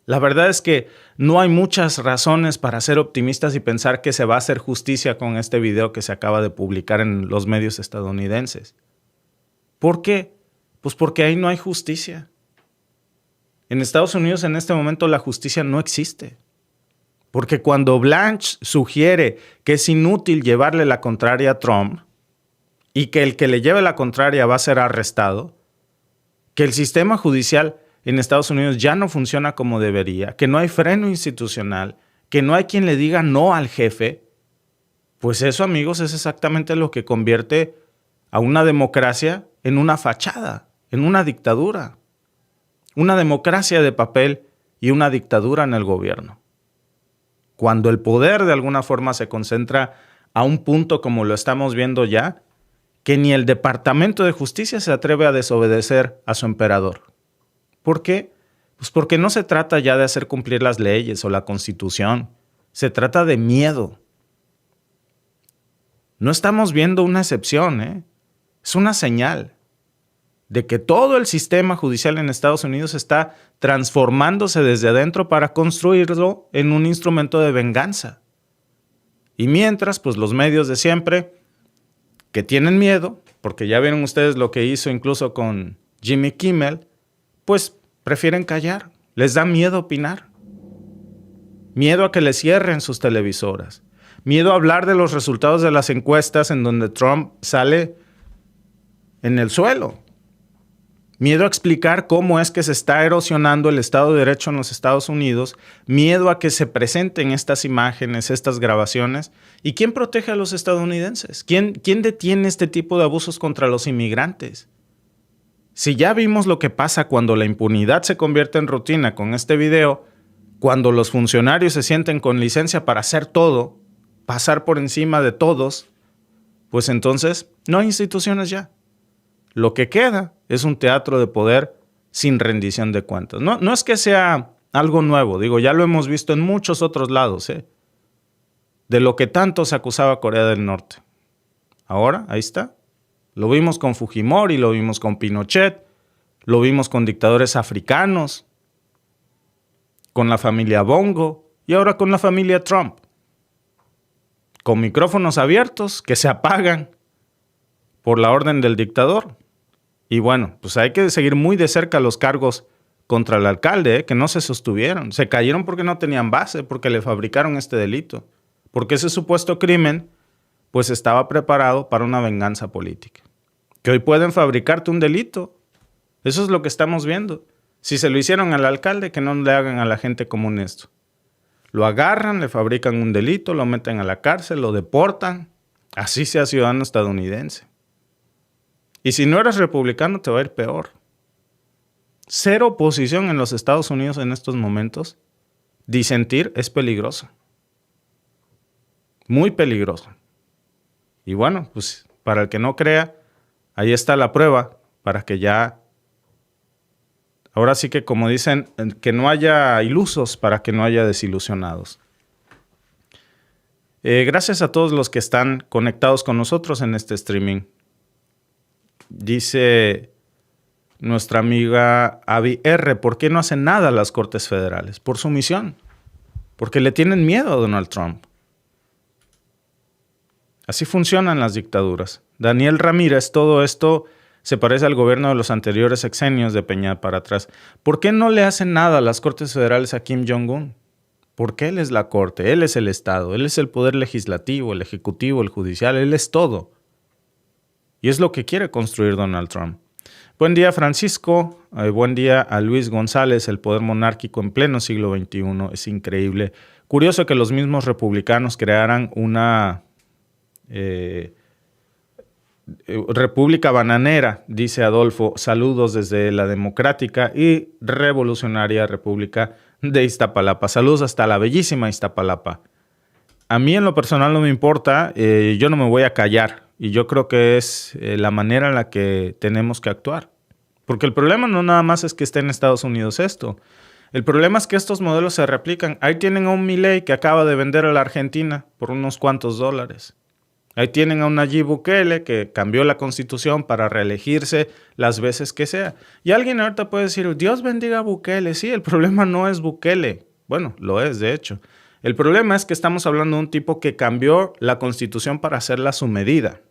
La verdad es que no hay muchas razones para ser optimistas y pensar que se va a hacer justicia con este video que se acaba de publicar en los medios estadounidenses. ¿Por qué? Pues porque ahí no hay justicia. En Estados Unidos en este momento la justicia no existe. Porque cuando Blanche sugiere que es inútil llevarle la contraria a Trump y que el que le lleve la contraria va a ser arrestado, que el sistema judicial en Estados Unidos ya no funciona como debería, que no hay freno institucional, que no hay quien le diga no al jefe, pues eso, amigos, es exactamente lo que convierte a una democracia en una fachada, en una dictadura. Una democracia de papel y una dictadura en el gobierno. Cuando el poder de alguna forma se concentra a un punto como lo estamos viendo ya, que ni el Departamento de Justicia se atreve a desobedecer a su emperador. ¿Por qué? Pues porque no se trata ya de hacer cumplir las leyes o la Constitución. Se trata de miedo. No estamos viendo una excepción, ¿eh? Es una señal de que todo el sistema judicial en Estados Unidos está transformándose desde adentro para construirlo en un instrumento de venganza. Y mientras, pues los medios de siempre, que tienen miedo, porque ya vieron ustedes lo que hizo incluso con Jimmy Kimmel, pues prefieren callar, les da miedo opinar. Miedo a que les cierren sus televisoras. Miedo a hablar de los resultados de las encuestas en donde Trump sale en el suelo. Miedo a explicar cómo es que se está erosionando el Estado de Derecho en los Estados Unidos. Miedo a que se presenten estas imágenes, estas grabaciones. ¿Y quién protege a los estadounidenses? ¿Quién detiene este tipo de abusos contra los inmigrantes? Si ya vimos lo que pasa cuando la impunidad se convierte en rutina con este video, cuando los funcionarios se sienten con licencia para hacer todo, pasar por encima de todos, pues entonces no hay instituciones ya. Lo que queda es un teatro de poder sin rendición de cuentas. No es que sea algo nuevo, digo, ya lo hemos visto en muchos otros lados, de lo que tanto se acusaba a Corea del Norte. Ahora, ahí está. Lo vimos con Fujimori, lo vimos con Pinochet, lo vimos con dictadores africanos, con la familia Bongo y ahora con la familia Trump. Con micrófonos abiertos que se apagan por la orden del dictador. Y bueno, pues hay que seguir muy de cerca los cargos contra el alcalde, que no se sostuvieron. Se cayeron porque no tenían base, porque le fabricaron este delito. Porque ese supuesto crimen, pues estaba preparado para una venganza política. Que hoy pueden fabricarte un delito. Eso es lo que estamos viendo. Si se lo hicieron al alcalde, que no le hagan a la gente común esto. Lo agarran, le fabrican un delito, lo meten a la cárcel, lo deportan. Así sea ciudadano estadounidense. Y si no eres republicano, te va a ir peor. Ser oposición en los Estados Unidos en estos momentos, disentir es peligroso. Muy peligroso. Y bueno, pues para el que no crea, ahí está la prueba para que ya, ahora sí que como dicen, que no haya ilusos para que no haya desilusionados. Gracias a todos los que están conectados con nosotros en este streaming. Dice nuestra amiga Abby R., ¿por qué no hacen nada las Cortes Federales? Por su misión. Porque le tienen miedo a Donald Trump. Así funcionan las dictaduras. Daniel Ramírez, todo esto se parece al gobierno de los anteriores sexenios de Peña para atrás. ¿Por qué no le hacen nada a las Cortes Federales a Kim Jong-un? Porque él es la Corte, él es el Estado, él es el poder legislativo, el ejecutivo, el judicial, él es todo. Y es lo que quiere construir Donald Trump. Buen día, Francisco. Buen día a Luis González. El poder monárquico en pleno siglo XXI es increíble. Curioso que los mismos republicanos crearan una república bananera, dice Adolfo. Saludos desde la democrática y revolucionaria República de Iztapalapa. Saludos hasta la bellísima Iztapalapa. A mí en lo personal no me importa, yo no me voy a callar y yo creo que es la manera en la que tenemos que actuar. Porque el problema no nada más es que esté en Estados Unidos esto. El problema es que estos modelos se replican. Ahí tienen a un Milei que acaba de vender a la Argentina por unos cuantos dólares. Ahí tienen a un Nayib Bukele que cambió la constitución para reelegirse las veces que sea. Y alguien ahorita puede decir, Dios bendiga a Bukele. Sí, el problema no es Bukele. Bueno, lo es de hecho. El problema es que estamos hablando de un tipo que cambió la constitución para hacerla a su medida.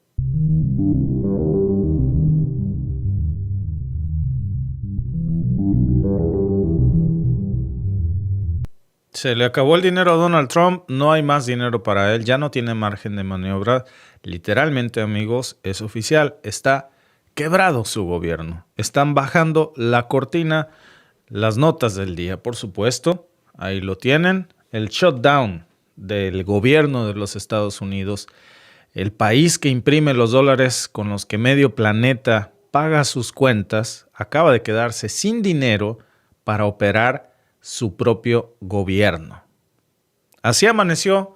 Se le acabó el dinero a Donald Trump, no hay más dinero para él, ya no tiene margen de maniobra. Literalmente, amigos, es oficial, está quebrado su gobierno. Están bajando la cortina, las notas del día, por supuesto. Ahí lo tienen, el shutdown del gobierno de los Estados Unidos. El país que imprime los dólares con los que medio planeta paga sus cuentas, acaba de quedarse sin dinero para operar su propio gobierno. Así amaneció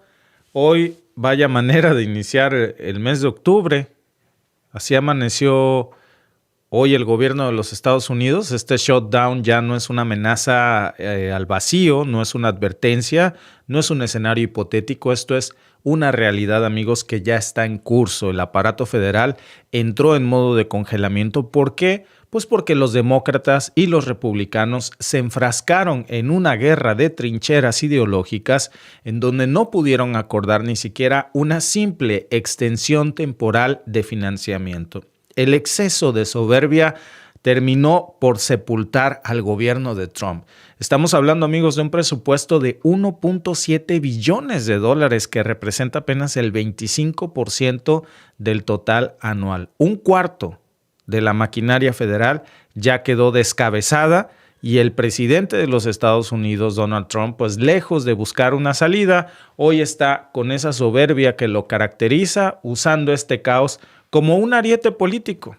hoy, vaya manera de iniciar el mes de octubre. Así amaneció hoy el gobierno de los Estados Unidos. Este shutdown ya no es una amenaza al vacío, no es una advertencia, no es un escenario hipotético. Esto es una realidad, amigos, que ya está en curso. El aparato federal entró en modo de congelamiento. ¿Por qué? Pues porque los demócratas y los republicanos se enfrascaron en una guerra de trincheras ideológicas en donde no pudieron acordar ni siquiera una simple extensión temporal de financiamiento. El exceso de soberbia terminó por sepultar al gobierno de Trump. Estamos hablando, amigos, de un presupuesto de 1.7 billones de dólares que representa apenas el 25% del total anual. Un cuarto de la maquinaria federal ya quedó descabezada y el presidente de los Estados Unidos, Donald Trump, pues lejos de buscar una salida, hoy está con esa soberbia que lo caracteriza, usando este caos como un ariete político.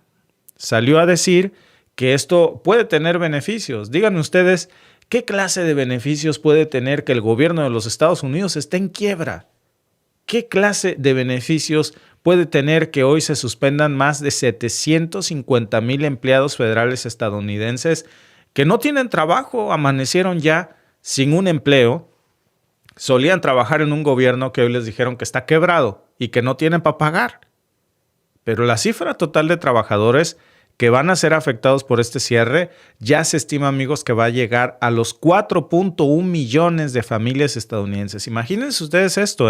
Salió a decir que esto puede tener beneficios. Díganme ustedes, ¿qué clase de beneficios puede tener que el gobierno de los Estados Unidos esté en quiebra? ¿Qué clase de beneficios puede tener que hoy se suspendan más de 750,000 empleados federales estadounidenses que no tienen trabajo, amanecieron ya sin un empleo, solían trabajar en un gobierno que hoy les dijeron que está quebrado y que no tienen para pagar? Pero la cifra total de trabajadores que van a ser afectados por este cierre ya se estima, amigos, que va a llegar a los 4.1 millones de familias estadounidenses. Imagínense ustedes esto,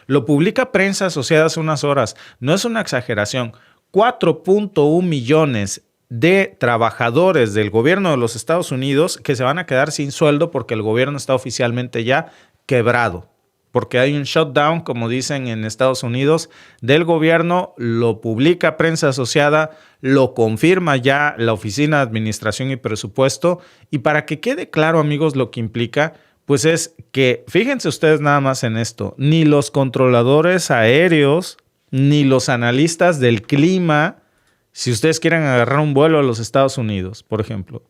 Lo publica Prensa Asociada hace unas horas. No es una exageración. 4.1 millones de trabajadores del gobierno de los Estados Unidos que se van a quedar sin sueldo porque el gobierno está oficialmente ya quebrado. Porque hay un shutdown, como dicen en Estados Unidos, del gobierno, lo publica Prensa Asociada, lo confirma ya la Oficina de Administración y Presupuesto. Y para que quede claro, amigos, lo que implica, pues es que, fíjense ustedes nada más en esto, ni los controladores aéreos, ni los analistas del clima, si ustedes quieren agarrar un vuelo a los Estados Unidos, por ejemplo,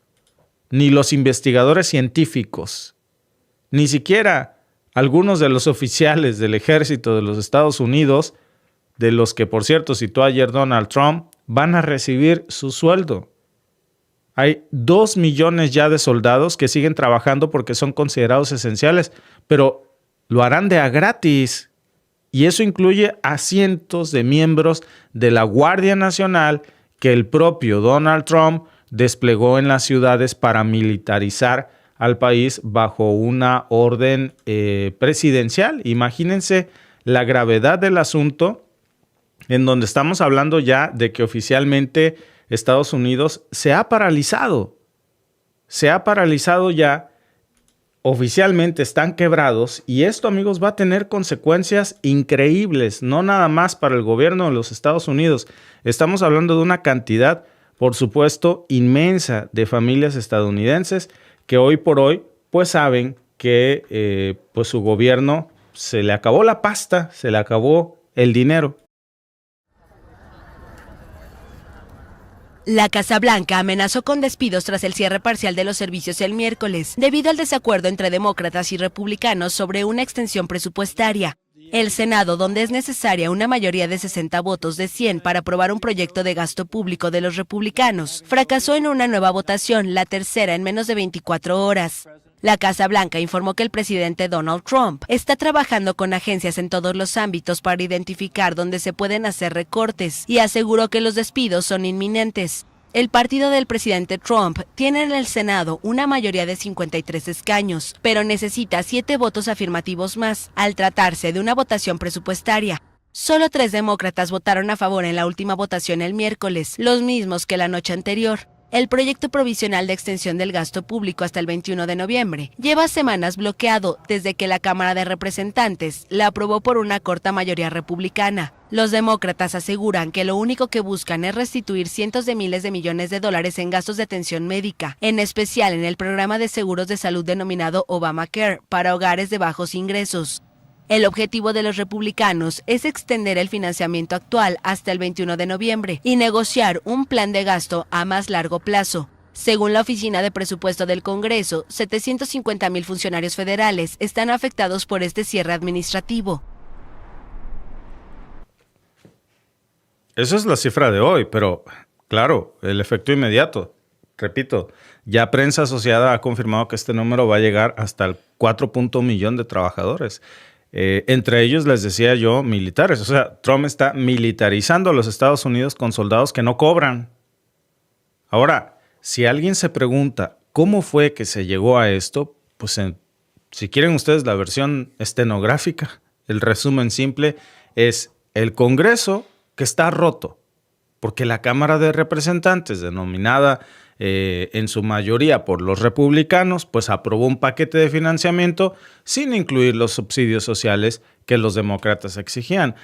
ni los investigadores científicos, ni siquiera algunos de los oficiales del ejército de los Estados Unidos, de los que, por cierto, citó ayer Donald Trump, van a recibir su sueldo. Hay 2 millones ya de soldados que siguen trabajando porque son considerados esenciales, pero lo harán de a gratis. Y eso incluye a cientos de miembros de la Guardia Nacional que el propio Donald Trump desplegó en las ciudades para militarizar al país bajo una orden presidencial. Imagínense la gravedad del asunto, en donde estamos hablando ya de que oficialmente Estados Unidos se ha paralizado. Se ha paralizado ya, oficialmente están quebrados y esto, amigos, va a tener consecuencias increíbles, no nada más para el gobierno de los Estados Unidos. Estamos hablando de una cantidad, por supuesto, inmensa de familias estadounidenses que hoy por hoy pues saben que pues su gobierno se le acabó la pasta, se le acabó el dinero. La Casa Blanca amenazó con despidos tras el cierre parcial de los servicios el miércoles, debido al desacuerdo entre demócratas y republicanos sobre una extensión presupuestaria. El Senado, donde es necesaria una mayoría de 60 votos de 100 para aprobar un proyecto de gasto público de los republicanos, fracasó en una nueva votación, la tercera en menos de 24 horas. La Casa Blanca informó que el presidente Donald Trump está trabajando con agencias en todos los ámbitos para identificar dónde se pueden hacer recortes y aseguró que los despidos son inminentes. El partido del presidente Trump tiene en el Senado una mayoría de 53 escaños, pero necesita 7 votos afirmativos más al tratarse de una votación presupuestaria. Solo 3 demócratas votaron a favor en la última votación el miércoles, los mismos que la noche anterior. El proyecto provisional de extensión del gasto público hasta el 21 de noviembre lleva semanas bloqueado desde que la Cámara de Representantes la aprobó por una corta mayoría republicana. Los demócratas aseguran que lo único que buscan es restituir cientos de miles de millones de dólares en gastos de atención médica, en especial en el programa de seguros de salud denominado Obamacare para hogares de bajos ingresos. El objetivo de los republicanos es extender el financiamiento actual hasta el 21 de noviembre y negociar un plan de gasto a más largo plazo. Según la Oficina de Presupuesto del Congreso, 750,000 funcionarios federales están afectados por este cierre administrativo. Esa es la cifra de hoy, pero claro, el efecto inmediato. Repito, ya prensa asociada ha confirmado que este número va a llegar hasta el 4.1 millón de trabajadores. Entre ellos, les decía yo, militares. O sea, Trump está militarizando a los Estados Unidos con soldados que no cobran. Ahora, si alguien se pregunta cómo fue que se llegó a esto, pues si quieren ustedes la versión estenográfica, el resumen simple es el Congreso que está roto, porque la Cámara de Representantes, denominada en su mayoría por los republicanos, pues aprobó un paquete de financiamiento sin incluir los subsidios sociales que los demócratas exigían.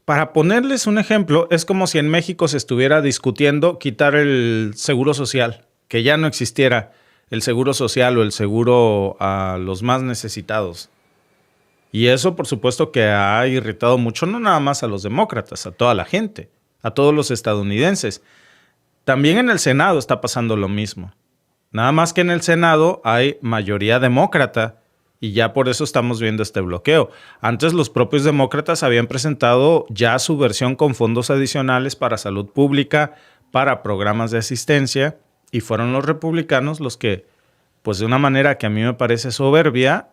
Para ponerles un ejemplo, es como si en México se estuviera discutiendo quitar el seguro social, que ya no existiera el seguro social o el seguro a los más necesitados. Y eso, por supuesto, que ha irritado mucho, no nada más a los demócratas, a toda la gente, a todos los estadounidenses. También en el Senado está pasando lo mismo. Nada más que en el Senado hay mayoría demócrata y ya por eso estamos viendo este bloqueo. Antes los propios demócratas habían presentado ya su versión con fondos adicionales para salud pública, para programas de asistencia, y fueron los republicanos los que, pues de una manera que a mí me parece soberbia,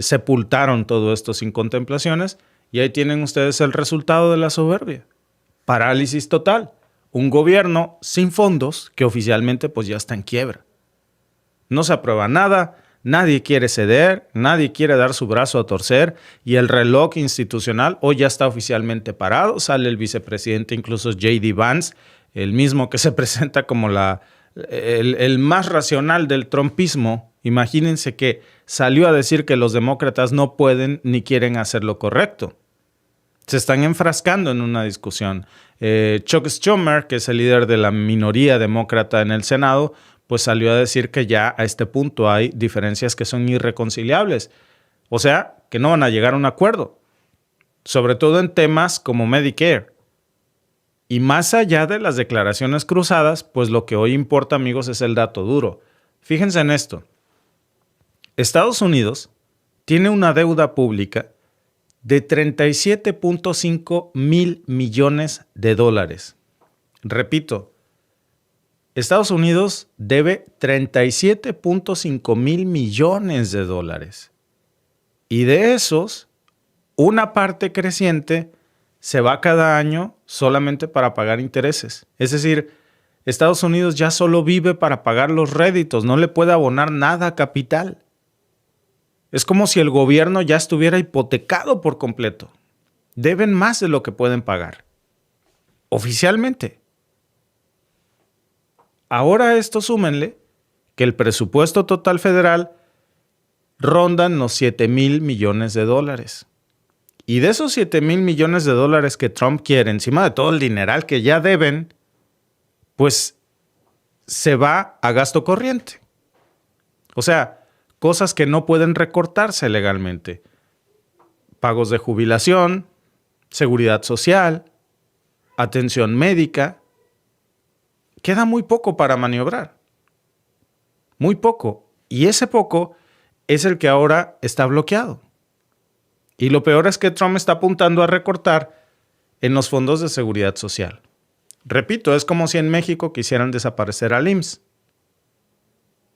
sepultaron todo esto sin contemplaciones, y ahí tienen ustedes el resultado de la soberbia. Parálisis total. Un gobierno sin fondos que oficialmente pues ya está en quiebra. No se aprueba nada, nadie quiere ceder, nadie quiere dar su brazo a torcer y el reloj institucional hoy ya está oficialmente parado. Sale el vicepresidente, incluso J.D. Vance, el mismo que se presenta como el más racional del trumpismo. Imagínense que salió a decir que los demócratas no pueden ni quieren hacer lo correcto. Se están enfrascando en una discusión. Chuck Schumer, que es el líder de la minoría demócrata en el Senado, pues salió a decir que ya a este punto hay diferencias que son irreconciliables. O sea, que no van a llegar a un acuerdo. Sobre todo en temas como Medicare. Y más allá de las declaraciones cruzadas, pues lo que hoy importa, amigos, es el dato duro. Fíjense en esto. Estados Unidos tiene una deuda pública de 37.5 mil millones de dólares. Repito, Estados Unidos debe 37.5 mil millones de dólares. Y de esos, una parte creciente se va cada año solamente para pagar intereses. Es decir, Estados Unidos ya solo vive para pagar los réditos, no le puede abonar nada a capital. Es como si el gobierno ya estuviera hipotecado por completo. Deben más de lo que pueden pagar. Oficialmente. Ahora a esto súmenle que el presupuesto total federal ronda los 7 mil millones de dólares. Y de esos 7 mil millones de dólares que Trump quiere, encima de todo el dineral que ya deben, pues se va a gasto corriente. O sea, cosas que no pueden recortarse legalmente. Pagos de jubilación, seguridad social, atención médica. queda muy poco para maniobrar. Muy poco. Y ese poco es el que ahora está bloqueado. Y lo peor es que Trump está apuntando a recortar en los fondos de seguridad social. Repito, es como si en México quisieran desaparecer al IMSS.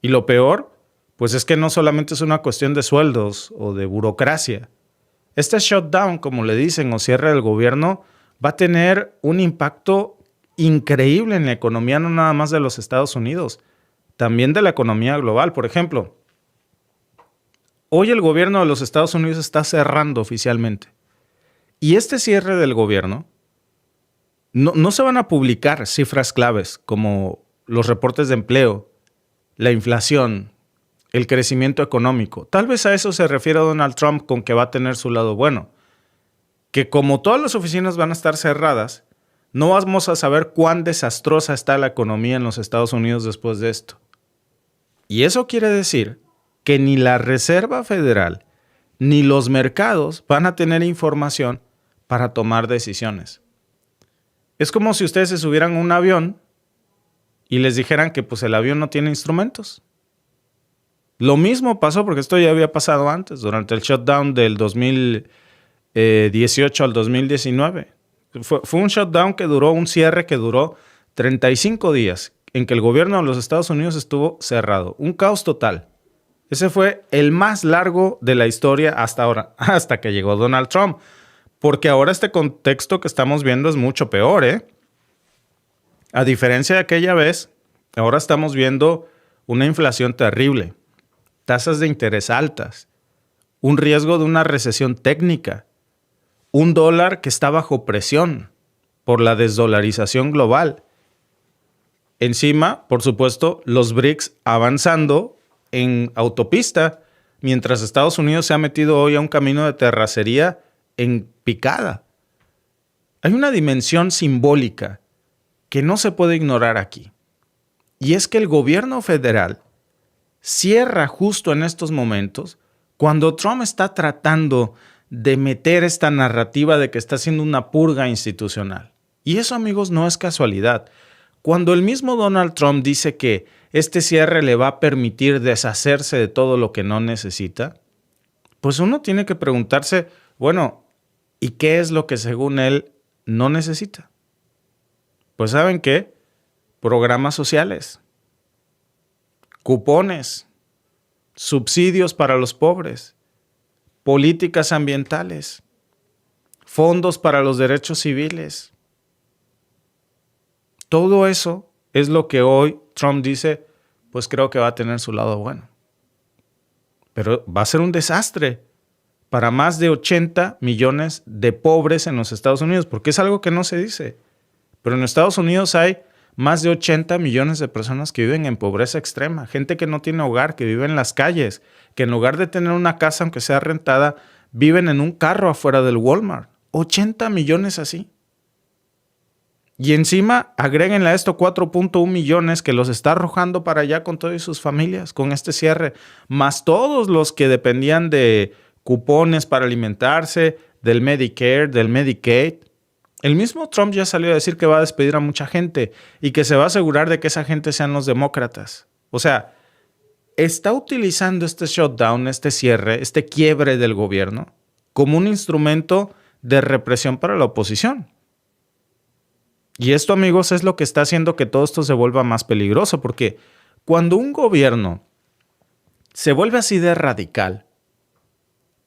Y lo peor, pues es que no solamente es una cuestión de sueldos o de burocracia. Este shutdown, como le dicen, o cierre del gobierno, va a tener un impacto increíble en la economía, no nada más de los Estados Unidos, también de la economía global. Por ejemplo, hoy el gobierno de los Estados Unidos está cerrando oficialmente. Y este cierre del gobierno, no se van a publicar cifras claves como los reportes de empleo, la inflación, el crecimiento económico. Tal vez a eso se refiere Donald Trump con que va a tener su lado bueno. Que como todas las oficinas van a estar cerradas, no vamos a saber cuán desastrosa está la economía en los Estados Unidos después de esto. Y eso quiere decir que ni la Reserva Federal ni los mercados van a tener información para tomar decisiones. Es como si ustedes se subieran a un avión y les dijeran que pues, el avión no tiene instrumentos. Lo mismo pasó, porque esto ya había pasado antes, durante el shutdown del 2018 al 2019. Fue un shutdown que duró, un cierre que duró 35 días, en que el gobierno de los Estados Unidos estuvo cerrado. Un caos total. Ese fue el más largo de la historia hasta ahora, hasta que llegó Donald Trump. Porque ahora este contexto que estamos viendo es mucho peor, ¿eh? A diferencia de aquella vez, ahora estamos viendo una inflación terrible, tasas de interés altas, un riesgo de una recesión técnica, un dólar que está bajo presión por la desdolarización global. Encima, por supuesto, los BRICS avanzando en autopista, mientras Estados Unidos se ha metido hoy a un camino de terracería en picada. Hay una dimensión simbólica que no se puede ignorar aquí. Y es que el gobierno federal cierra justo en estos momentos cuando Trump está tratando de meter esta narrativa de que está haciendo una purga institucional. Y eso, amigos, no es casualidad. Cuando el mismo Donald Trump dice que este cierre le va a permitir deshacerse de todo lo que no necesita, pues uno tiene que preguntarse, bueno, ¿y qué es lo que según él no necesita? Pues ¿saben qué? Programas sociales, cupones, subsidios para los pobres, políticas ambientales, fondos para los derechos civiles. Todo eso es lo que hoy Trump dice, pues creo que va a tener su lado bueno. Pero va a ser un desastre para más de 80 millones de pobres en los Estados Unidos, porque es algo que no se dice. Pero en Estados Unidos hay más de 80 millones de personas que viven en pobreza extrema, gente que no tiene hogar, que vive en las calles, que en lugar de tener una casa, aunque sea rentada, viven en un carro afuera del Walmart. 80 millones así. Y encima, agréguenle a esto 4.1 millones que los está arrojando para allá con todas sus familias, con este cierre, más todos los que dependían de cupones para alimentarse, del Medicare, del Medicaid. El mismo Trump ya salió a decir que va a despedir a mucha gente y que se va a asegurar de que esa gente sean los demócratas. O sea, está utilizando este shutdown, este cierre, este quiebre del gobierno como un instrumento de represión para la oposición. Y esto, amigos, es lo que está haciendo que todo esto se vuelva más peligroso, porque cuando un gobierno se vuelve así de radical,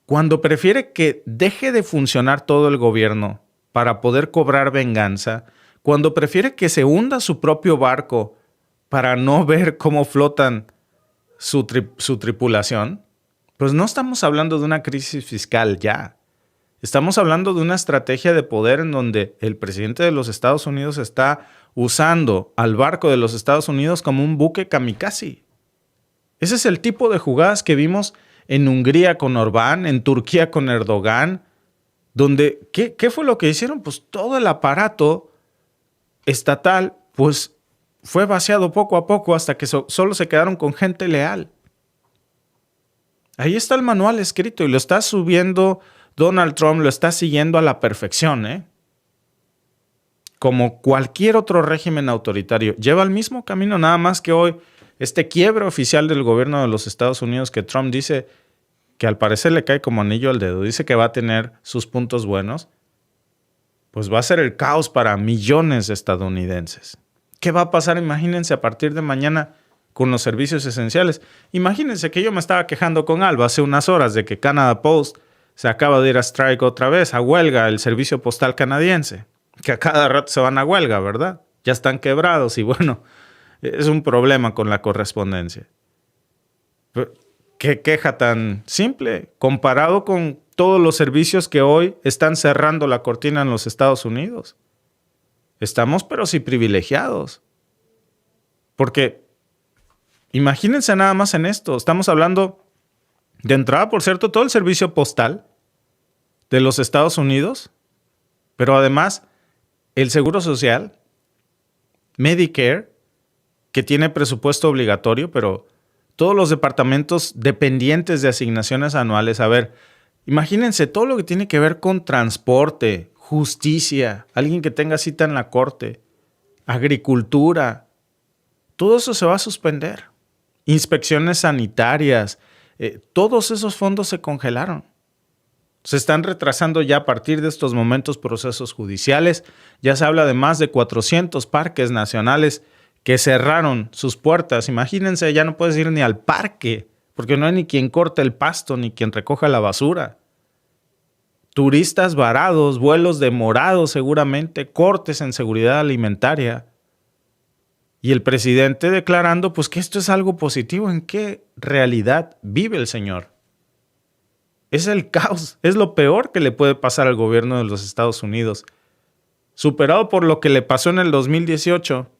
cuando prefiere que deje de funcionar todo el gobierno para poder cobrar venganza, cuando prefiere que se hunda su propio barco para no ver cómo flotan su tripulación, pues no estamos hablando de una crisis fiscal ya. Estamos hablando de una estrategia de poder en donde el presidente de los Estados Unidos está usando al barco de los Estados Unidos como un buque kamikaze. Ese es el tipo de jugadas que vimos en Hungría con Orbán, en Turquía con Erdogan, donde, ¿qué fue lo que hicieron? Pues todo el aparato estatal pues fue vaciado poco a poco hasta que solo se quedaron con gente leal. Ahí está el manual escrito y lo está subiendo Donald Trump, lo está siguiendo a la perfección, ¿eh? como cualquier otro régimen autoritario, lleva el mismo camino, nada más que hoy este quiebre oficial del gobierno de los Estados Unidos que Trump dice que al parecer le cae como anillo al dedo, dice que va a tener sus puntos buenos, pues va a ser el caos para millones de estadounidenses. ¿Qué va a pasar? Imagínense a partir de mañana con los servicios esenciales. Imagínense que yo me estaba quejando con Alba hace unas horas de que Canada Post se acaba de ir a strike otra vez, a huelga, el servicio postal canadiense, que a cada rato se van a huelga, ¿verdad? Ya están quebrados y bueno, es un problema con la correspondencia. ¿Qué queja tan simple comparado con todos los servicios que hoy están cerrando la cortina en los Estados Unidos? Estamos pero sí privilegiados. Porque imagínense nada más en esto. Estamos hablando de entrada, por cierto, todo el servicio postal de los Estados Unidos, pero además el Seguro Social, Medicare, que tiene presupuesto obligatorio, pero todos los departamentos dependientes de asignaciones anuales. A ver, imagínense todo lo que tiene que ver con transporte, justicia, alguien que tenga cita en la corte, agricultura, todo eso se va a suspender. Inspecciones sanitarias, todos esos fondos se congelaron. Se están retrasando ya a partir de estos momentos procesos judiciales. Ya se habla de más de 400 parques nacionales que cerraron sus puertas. Imagínense, ya no puedes ir ni al parque, porque no hay ni quien corte el pasto, ni quien recoja la basura. Turistas varados, vuelos demorados seguramente, cortes en seguridad alimentaria. Y el presidente declarando pues que esto es algo positivo. ¿En qué realidad vive el señor? Es el caos, es lo peor que le puede pasar al gobierno de los Estados Unidos. Superado por lo que le pasó en el 2018,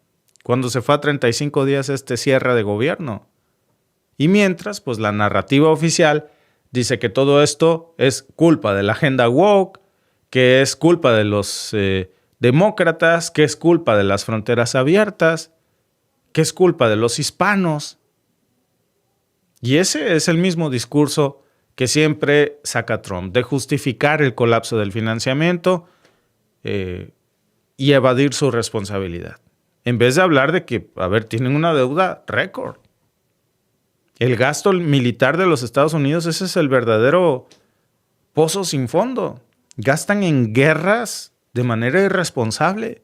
cuando se fue a 35 días este cierre de gobierno. Y mientras, pues la narrativa oficial dice que todo esto es culpa de la agenda woke, que es culpa de los demócratas, que es culpa de las fronteras abiertas, que es culpa de los hispanos. Y ese es el mismo discurso que siempre saca Trump, de justificar el colapso del financiamiento y evadir su responsabilidad. En vez de hablar de que, tienen una deuda récord. El gasto militar de los Estados Unidos, ese es el verdadero pozo sin fondo. Gastan en guerras de manera irresponsable.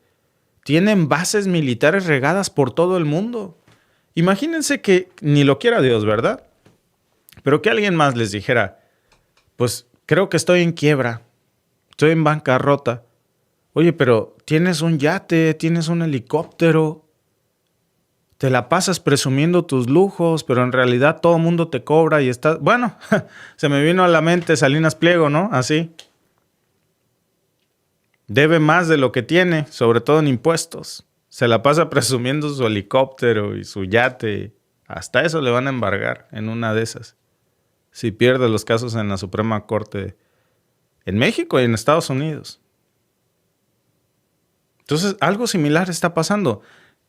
Tienen bases militares regadas por todo el mundo. Imagínense que, ni lo quiera Dios, ¿verdad? Pero que alguien más les dijera, pues creo que estoy en quiebra, estoy en bancarrota. Oye, pero tienes un yate, tienes un helicóptero, te la pasas presumiendo tus lujos, pero en realidad todo el mundo te cobra y estás... Bueno, se me vino a la mente Salinas Pliego, ¿no? Así. Debe más de lo que tiene, sobre todo en impuestos. Se la pasa presumiendo su helicóptero y su yate. Hasta eso le van a embargar en una de esas. Si pierde los casos en la Suprema Corte en México y en Estados Unidos. Entonces, algo similar está pasando.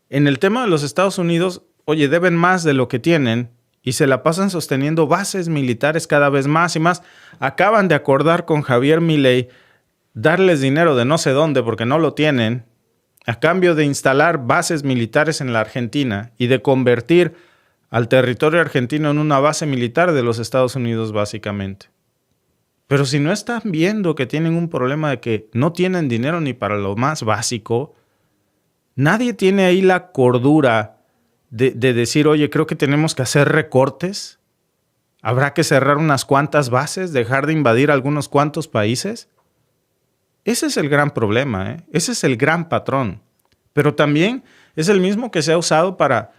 En el tema de los Estados Unidos, oye, deben más de lo que tienen y se la pasan sosteniendo bases militares cada vez más y más. Acaban de acordar con Javier Milei darles dinero de no sé dónde porque no lo tienen, a cambio de instalar bases militares en la Argentina y de convertir al territorio argentino en una base militar de los Estados Unidos, básicamente. Pero si no están viendo que tienen un problema de que no tienen dinero ni para lo más básico, nadie tiene ahí la cordura de decir, oye, creo que tenemos que hacer recortes. ¿Habrá que cerrar unas cuantas bases? ¿Dejar de invadir algunos cuantos países? Ese es el gran problema, ¿eh? Ese es el gran patrón. Pero también es el mismo que se ha usado para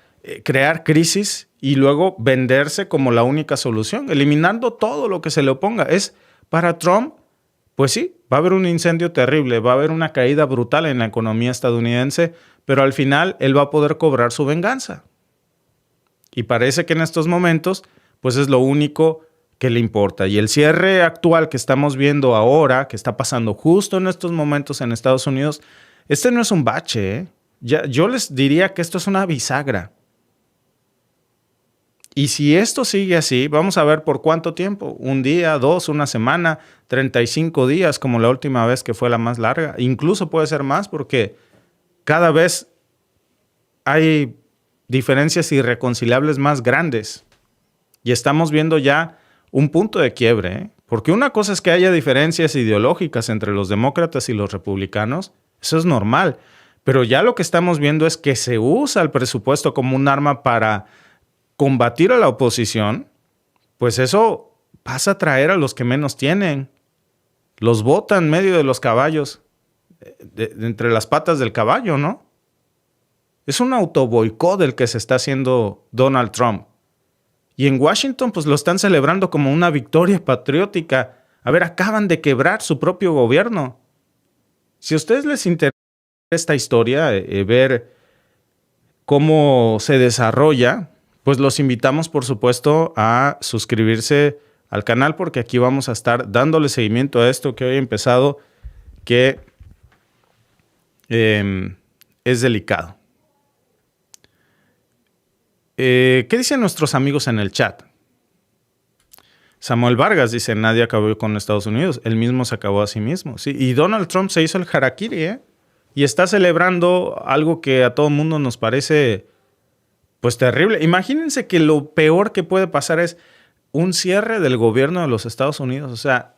crear crisis y luego venderse como la única solución, eliminando todo lo que se le oponga. Para Trump, pues sí, va a haber un incendio terrible, va a haber una caída brutal en la economía estadounidense, pero al final él va a poder cobrar su venganza. Y parece que en estos momentos, pues es lo único que le importa. Y el cierre actual que estamos viendo ahora, que está pasando justo en estos momentos en Estados Unidos, este no es un bache, ¿eh? Yo les diría que esto es una bisagra. Y si esto sigue así, vamos a ver por cuánto tiempo. 1 día, 2, 1 semana, 35 días, como la última vez que fue la más larga. Incluso puede ser más porque cada vez hay diferencias irreconciliables más grandes. Y estamos viendo ya un punto de quiebre, ¿eh? Porque una cosa es que haya diferencias ideológicas entre los demócratas y los republicanos. Eso es normal. Pero ya lo que estamos viendo es que se usa el presupuesto como un arma para combatir a la oposición. Pues eso pasa a traer a los que menos tienen. Los bota en medio de los caballos, de entre las patas del caballo, ¿no? Es un autoboicot el que se está haciendo Donald Trump. Y en Washington pues lo están celebrando como una victoria patriótica. A ver, acaban de quebrar su propio gobierno. Si a ustedes les interesa esta historia, ver cómo se desarrolla, pues los invitamos por supuesto a suscribirse al canal, porque aquí vamos a estar dándole seguimiento a esto que hoy ha empezado, que es delicado. ¿Qué dicen nuestros amigos en el chat? Samuel Vargas dice, nadie acabó con Estados Unidos, él mismo se acabó a sí mismo. Sí, y Donald Trump se hizo el harakiri, ¿eh? Y está celebrando algo que a todo el mundo nos parece pues terrible. Imagínense que lo peor que puede pasar es un cierre del gobierno de los Estados Unidos. O sea,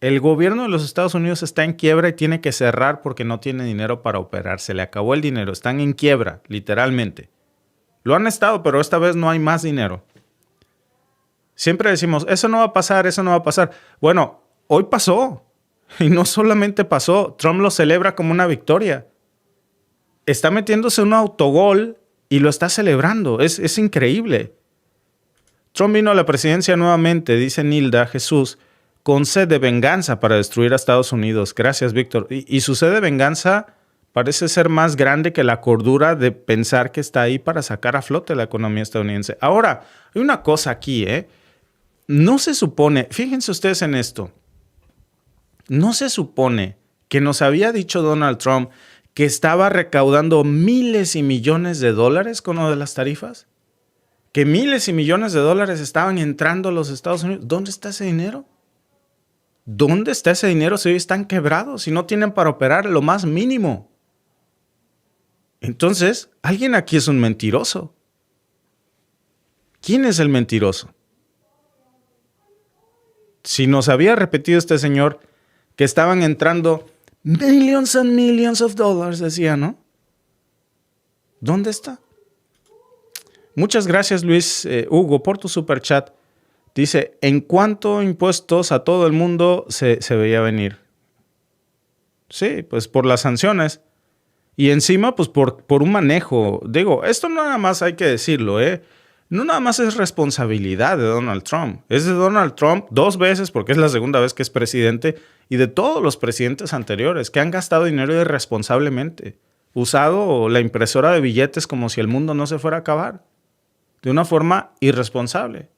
el gobierno de los Estados Unidos está en quiebra y tiene que cerrar porque no tiene dinero para operar. Se le acabó el dinero. Están en quiebra, literalmente. Lo han estado, pero esta vez no hay más dinero. Siempre decimos, eso no va a pasar, eso no va a pasar. Bueno, hoy pasó. Y no solamente pasó, Trump lo celebra como una victoria. Está metiéndose un autogol y lo está celebrando. Es increíble. Trump vino a la presidencia nuevamente, dice Nilda Jesús, con sed de venganza para destruir a Estados Unidos. Gracias, Víctor. Y su sed de venganza parece ser más grande que la cordura de pensar que está ahí para sacar a flote la economía estadounidense. Ahora, hay una cosa aquí, ¿eh? No se supone, fíjense ustedes en esto, no se supone que nos había dicho Donald Trump que estaba recaudando miles y millones de dólares con lo de las tarifas, que miles y millones de dólares estaban entrando a los Estados Unidos. ¿Dónde está ese dinero? ¿Dónde está ese dinero si hoy están quebrados, si no tienen para operar lo más mínimo? Entonces, alguien aquí es un mentiroso. ¿Quién es el mentiroso? Si nos había repetido este señor que estaban entrando millions and millions of dollars, decía, ¿no? ¿Dónde está? Muchas gracias, Luis Hugo, por tu superchat. Dice, ¿en cuánto impuestos a todo el mundo se veía venir? Sí, pues por las sanciones. Y encima, pues por un manejo. Digo, esto no nada más hay que decirlo, ¿eh? No nada más es responsabilidad de Donald Trump. Es de Donald Trump 2 veces, porque es la segunda vez que es presidente, y de todos los presidentes anteriores que han gastado dinero irresponsablemente. Usado la impresora de billetes como si el mundo no se fuera a acabar. De una forma irresponsable.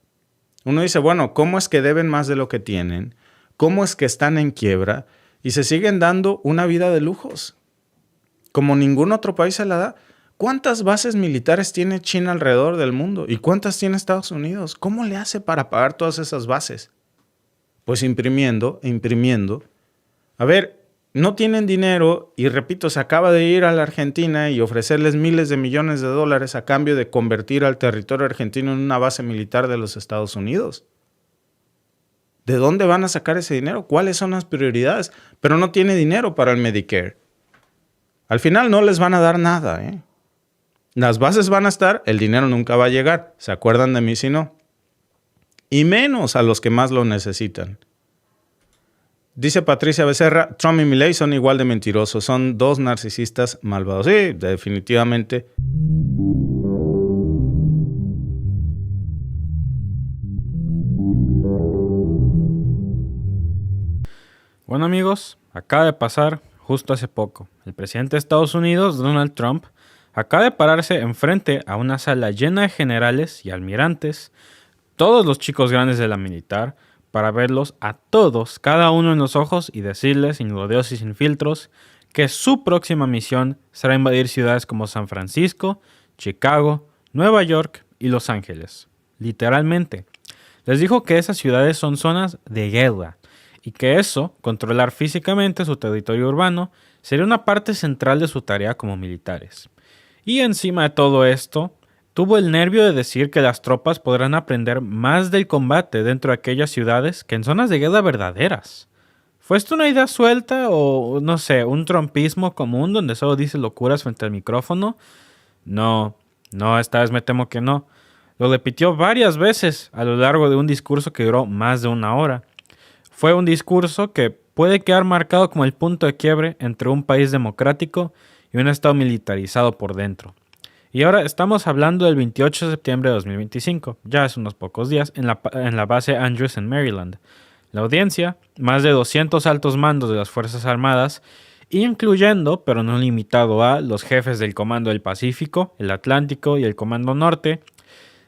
Uno dice, bueno, ¿cómo es que deben más de lo que tienen? ¿Cómo es que están en quiebra? Y se siguen dando una vida de lujos. Como ningún otro país se la da. ¿Cuántas bases militares tiene China alrededor del mundo? ¿Y cuántas tiene Estados Unidos? ¿Cómo le hace para pagar todas esas bases? Pues imprimiendo. A ver, no tienen dinero y repito, se acaba de ir a la Argentina y ofrecerles miles de millones de dólares a cambio de convertir al territorio argentino en una base militar de los Estados Unidos. ¿De dónde van a sacar ese dinero? ¿Cuáles son las prioridades? Pero no tiene dinero para el Medicare. Al final no les van a dar nada, ¿eh? Las bases van a estar, el dinero nunca va a llegar. ¿Se acuerdan de mí si no? Y menos a los que más lo necesitan. Dice Patricia Becerra, Trump y Milei son igual de mentirosos. Son 2 narcisistas malvados. Sí, definitivamente. Bueno, amigos, acaba de pasar justo hace poco. El presidente de Estados Unidos, Donald Trump, acaba de pararse enfrente a una sala llena de generales y almirantes, todos los chicos grandes de la militar, para verlos a todos, cada uno en los ojos y decirles, sin rodeos y sin filtros, que su próxima misión será invadir ciudades como San Francisco, Chicago, Nueva York y Los Ángeles. Literalmente. Les dijo que esas ciudades son zonas de guerra y que eso, controlar físicamente su territorio urbano, sería una parte central de su tarea como militares. Y encima de todo esto, tuvo el nervio de decir que las tropas podrán aprender más del combate dentro de aquellas ciudades que en zonas de guerra verdaderas. ¿Fue esto una idea suelta o, no sé, un trumpismo común donde solo dice locuras frente al micrófono? No, esta vez me temo que no. Lo repitió varias veces a lo largo de un discurso que duró más de 1 hora. Fue un discurso que puede quedar marcado como el punto de quiebre entre un país democrático y un estado militarizado por dentro. Y ahora estamos hablando del 28 de septiembre de 2025, ya hace unos pocos días, en la base Andrews en Maryland. La audiencia, más de 200 altos mandos de las Fuerzas Armadas, incluyendo, pero no limitado a, los jefes del Comando del Pacífico, el Atlántico y el Comando Norte,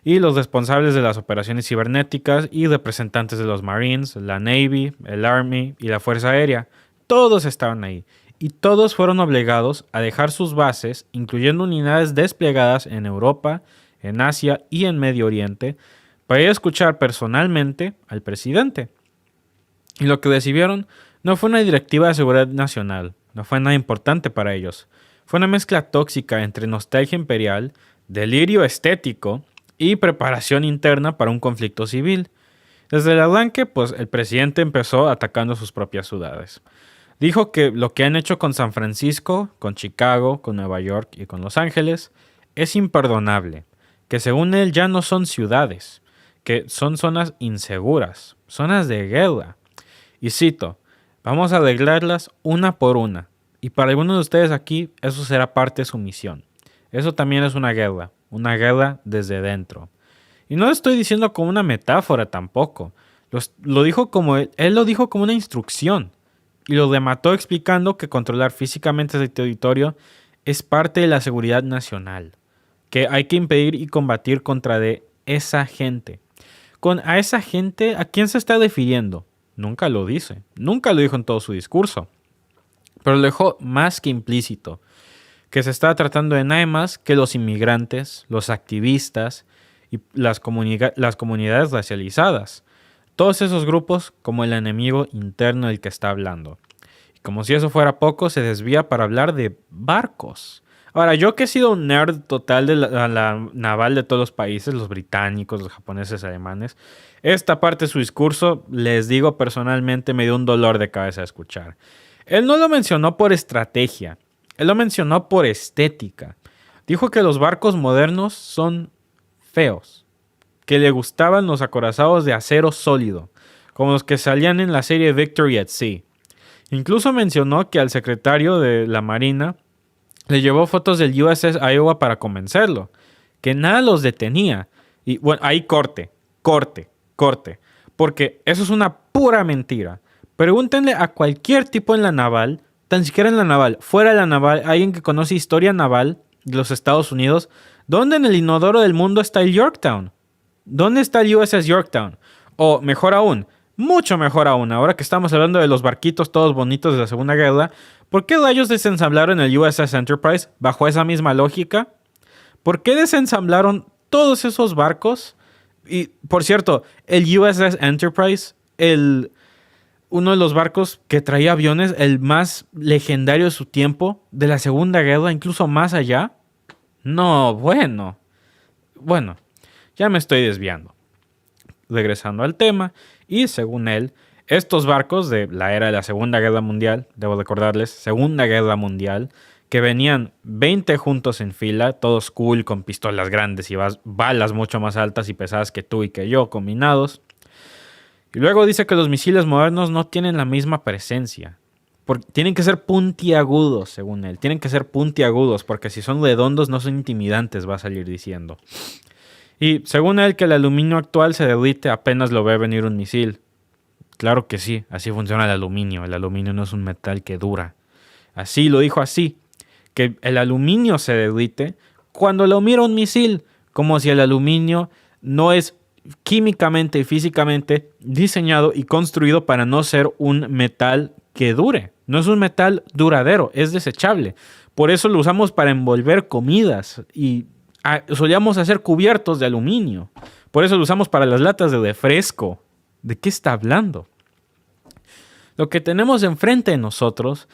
y los responsables de las operaciones cibernéticas y representantes de los Marines, la Navy, el Army y la Fuerza Aérea. Todos estaban ahí y todos fueron obligados a dejar sus bases, incluyendo unidades desplegadas en Europa, en Asia y en Medio Oriente, para ir a escuchar personalmente al presidente. Y lo que recibieron no fue una directiva de seguridad nacional, no fue nada importante para ellos. Fue una mezcla tóxica entre nostalgia imperial, delirio estético y preparación interna para un conflicto civil. Desde el arranque, pues el presidente empezó atacando sus propias ciudades. Dijo que lo que han hecho con San Francisco, con Chicago, con Nueva York y con Los Ángeles es imperdonable, que según él ya no son ciudades, que son zonas inseguras, zonas de guerra. Y cito, vamos a arreglarlas una por una, y para algunos de ustedes aquí eso será parte de su misión. Eso también es una guerra desde dentro. Y no lo estoy diciendo como una metáfora tampoco, lo dijo como él lo dijo como una instrucción. Y lo remató explicando que controlar físicamente ese territorio es parte de la seguridad nacional, que hay que impedir y combatir contra de esa gente. A esa gente, ¿a quién se está refiriendo? Nunca lo dice, nunca lo dijo en todo su discurso, pero lo dejó más que implícito, que se está tratando de nada más que los inmigrantes, los activistas y las comunidades racializadas. Todos esos grupos como el enemigo interno del que está hablando. Y como si eso fuera poco, se desvía para hablar de barcos. Ahora, yo que he sido un nerd total de la naval de todos los países, los británicos, los japoneses, alemanes, esta parte de su discurso, les digo personalmente, me dio un dolor de cabeza a escuchar. Él no lo mencionó por estrategia, él lo mencionó por estética. Dijo que los barcos modernos son feos, que le gustaban los acorazados de acero sólido, como los que salían en la serie Victory at Sea. Incluso mencionó que al secretario de la Marina le llevó fotos del USS Iowa para convencerlo, que nada los detenía. Y bueno, ahí corte, porque eso es una pura mentira. Pregúntenle a cualquier tipo en la naval, tan siquiera en la naval, fuera de la naval, alguien que conoce historia naval de los Estados Unidos, ¿dónde en el inodoro del mundo está el Yorktown? ¿Dónde está el USS Yorktown? O mejor aún, mucho mejor aún, ahora que estamos hablando de los barquitos todos bonitos de la Segunda Guerra, ¿por qué rayos desensamblaron el USS Enterprise bajo esa misma lógica? ¿Por qué desensamblaron todos esos barcos? Y, por cierto, el USS Enterprise, uno de los barcos que traía aviones, el más legendario de su tiempo, de la Segunda Guerra, incluso más allá. No, bueno, ya me estoy desviando. Regresando al tema, y según él, estos barcos de la era de la Segunda Guerra Mundial, debo recordarles, Segunda Guerra Mundial, que venían 20 juntos en fila, todos cool, con pistolas grandes y balas mucho más altas y pesadas que tú y que yo, combinados. Y luego dice que los misiles modernos no tienen la misma presencia. Tienen que ser puntiagudos, según él. Tienen que ser puntiagudos, porque si son redondos no son intimidantes, va a salir diciendo. Y según él, que el aluminio actual se derrite apenas lo ve venir un misil. Claro que sí, así funciona el aluminio. El aluminio no es un metal que dura. Así, lo dijo así, que el aluminio se derrite cuando lo mira un misil, como si el aluminio no es químicamente y físicamente diseñado y construido para no ser un metal que dure. No es un metal duradero, es desechable. Por eso lo usamos para envolver comidas y solíamos hacer cubiertos de aluminio. Por eso lo usamos para las latas de refresco. ¿De qué está hablando? Lo que tenemos enfrente de nosotros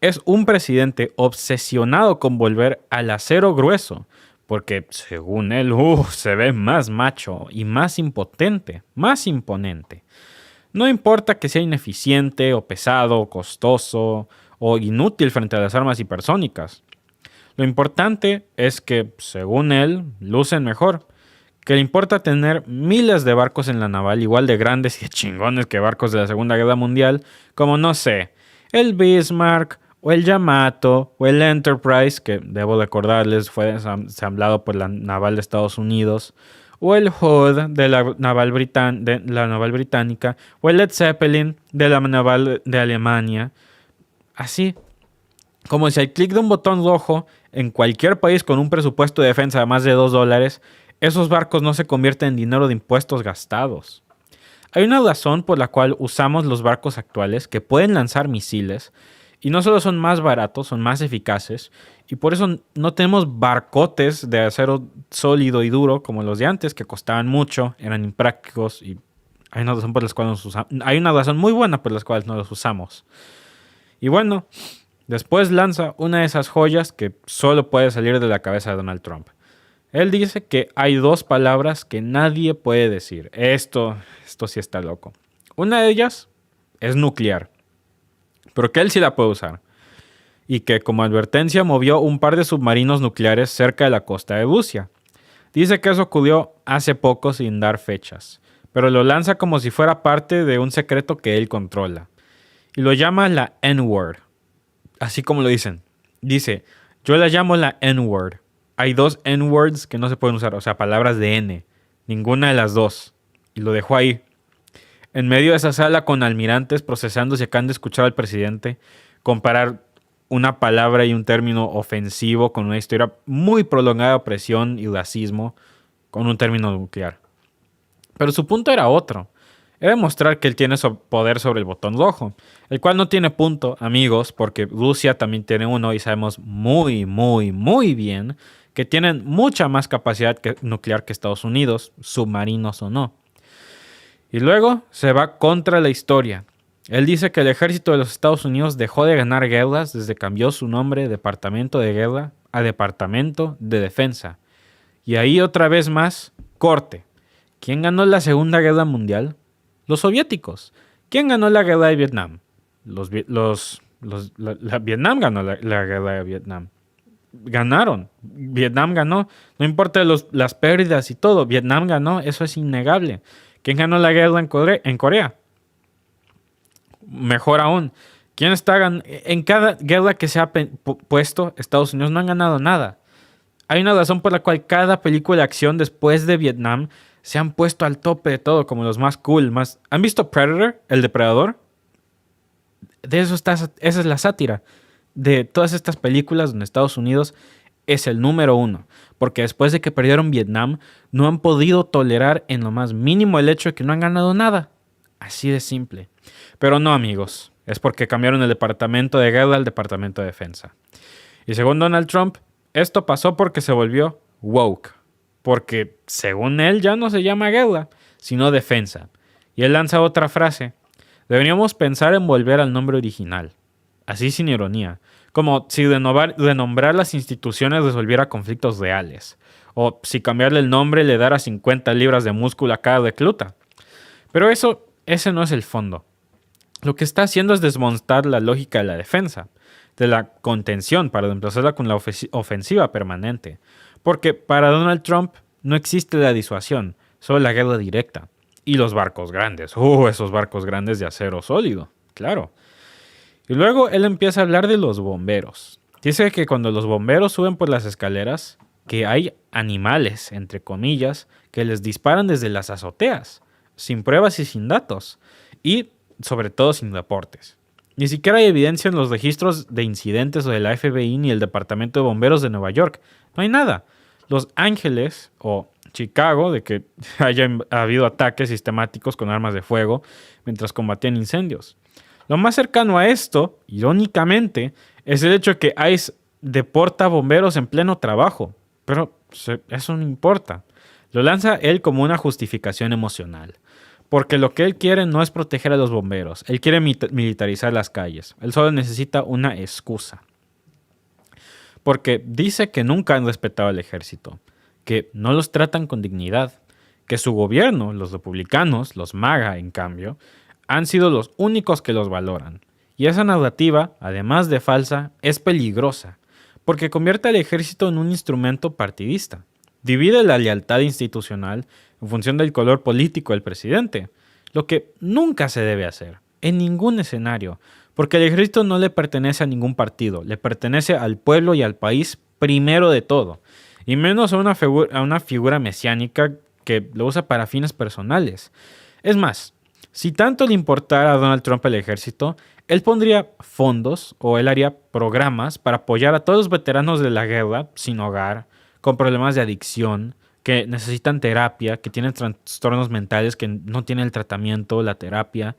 es un presidente obsesionado con volver al acero grueso, porque según él, se ve más macho y más impotente, más imponente. No importa que sea ineficiente o pesado, o costoso o inútil frente a las armas hipersónicas. Lo importante es que, según él, lucen mejor. Que le importa tener miles de barcos en la naval igual de grandes y chingones que barcos de la Segunda Guerra Mundial, como no sé, el Bismarck o el Yamato o el Enterprise, que debo recordarles fue ensamblado por la naval de Estados Unidos, o el Hood de la naval británica, o el Led Zeppelin de la naval de Alemania. Así, como si al clic de un botón rojo en cualquier país con un presupuesto de defensa de más de $2, esos barcos no se convierten en dinero de impuestos gastados. Hay una razón por la cual usamos los barcos actuales que pueden lanzar misiles y no solo son más baratos, son más eficaces y por eso no tenemos barcotes de acero sólido y duro como los de antes que costaban mucho, eran imprácticos y hay una razón por las cuales hay una razón muy buena por las cuales no los usamos. Y bueno, después lanza una de esas joyas que solo puede salir de la cabeza de Donald Trump. Él dice que hay 2 palabras que nadie puede decir. Esto sí está loco. Una de ellas es nuclear, pero que él sí la puede usar. Y que como advertencia movió un par de submarinos nucleares cerca de la costa de Rusia. Dice que eso ocurrió hace poco sin dar fechas, pero lo lanza como si fuera parte de un secreto que él controla. Y lo llama la N-word, así como lo dicen. Dice, yo la llamo la N-word. Hay 2 N-words que no se pueden usar, o sea, palabras de N. Ninguna de las 2. Y lo dejó ahí. En medio de esa sala con almirantes procesando si acaban de escuchar al presidente comparar una palabra y un término ofensivo con una historia muy prolongada de opresión y racismo con un término nuclear. Pero su punto era otro. Era demostrar que él tiene poder sobre el botón rojo, el cual no tiene punto, amigos, porque Rusia también tiene uno y sabemos muy, muy, muy bien que tienen mucha más capacidad nuclear que Estados Unidos, submarinos o no. Y luego se va contra la historia. Él dice que el ejército de los Estados Unidos dejó de ganar guerras desde que cambió su nombre de Departamento de Guerra a Departamento de Defensa. Y ahí otra vez más, corte. ¿Quién ganó la Segunda Guerra Mundial? Los soviéticos. ¿Quién ganó la guerra de Vietnam? Vietnam ganó la guerra de Vietnam. Ganaron. Vietnam ganó. No importa las pérdidas y todo. Vietnam ganó. Eso es innegable. ¿Quién ganó la guerra en Corea? Mejor aún. ¿Quién está en cada guerra que se ha puesto? Estados Unidos no han ganado nada. Hay una razón por la cual cada película de acción después de Vietnam se han puesto al tope de todo, como los más cool. ¿Han visto Predator? El depredador. De eso esa es la sátira. De todas estas películas donde Estados Unidos es el número 1. Porque después de que perdieron Vietnam, no han podido tolerar en lo más mínimo el hecho de que no han ganado nada. Así de simple. Pero no, amigos. Es porque cambiaron el Departamento de Guerra al Departamento de Defensa. Y según Donald Trump, esto pasó porque se volvió woke. Porque, según él, ya no se llama guerra, sino defensa. Y él lanza otra frase. Deberíamos pensar en volver al nombre original. Así sin ironía. Como si renombrar las instituciones resolviera conflictos reales. O si cambiarle el nombre le dara 50 libras de músculo a cada recluta. Pero ese no es el fondo. Lo que está haciendo es desmontar la lógica de la defensa, de la contención, para reemplazarla con la ofensiva permanente. Porque para Donald Trump no existe la disuasión, solo la guerra directa. Y los barcos grandes. Esos barcos grandes de acero sólido. Claro. Y luego él empieza a hablar de los bomberos. Dice que cuando los bomberos suben por las escaleras, que hay animales, entre comillas, que les disparan desde las azoteas, sin pruebas y sin datos. Y sobre todo sin reportes. Ni siquiera hay evidencia en los registros de incidentes de la FBI ni el Departamento de Bomberos de Nueva York. No hay nada. Los Ángeles o Chicago, de que haya habido ataques sistemáticos con armas de fuego mientras combatían incendios. Lo más cercano a esto, irónicamente, es el hecho de que ICE deporta bomberos en pleno trabajo. Pero eso no importa. Lo lanza él como una justificación emocional. Porque lo que él quiere no es proteger a los bomberos, él quiere militarizar las calles. Él solo necesita una excusa. Porque dice que nunca han respetado al ejército, que no los tratan con dignidad, que su gobierno, los republicanos, los MAGA en cambio, han sido los únicos que los valoran. Y esa narrativa, además de falsa, es peligrosa, porque convierte al ejército en un instrumento partidista. Divide la lealtad institucional en función del color político del presidente, lo que nunca se debe hacer, en ningún escenario, porque el ejército no le pertenece a ningún partido, le pertenece al pueblo y al país primero de todo, y menos a una figura mesiánica que lo usa para fines personales. Es más, si tanto le importara a Donald Trump el ejército, él pondría fondos o él haría programas para apoyar a todos los veteranos de la guerra sin hogar, con problemas de adicción, que necesitan terapia, que tienen trastornos mentales, que no tienen el tratamiento, la terapia,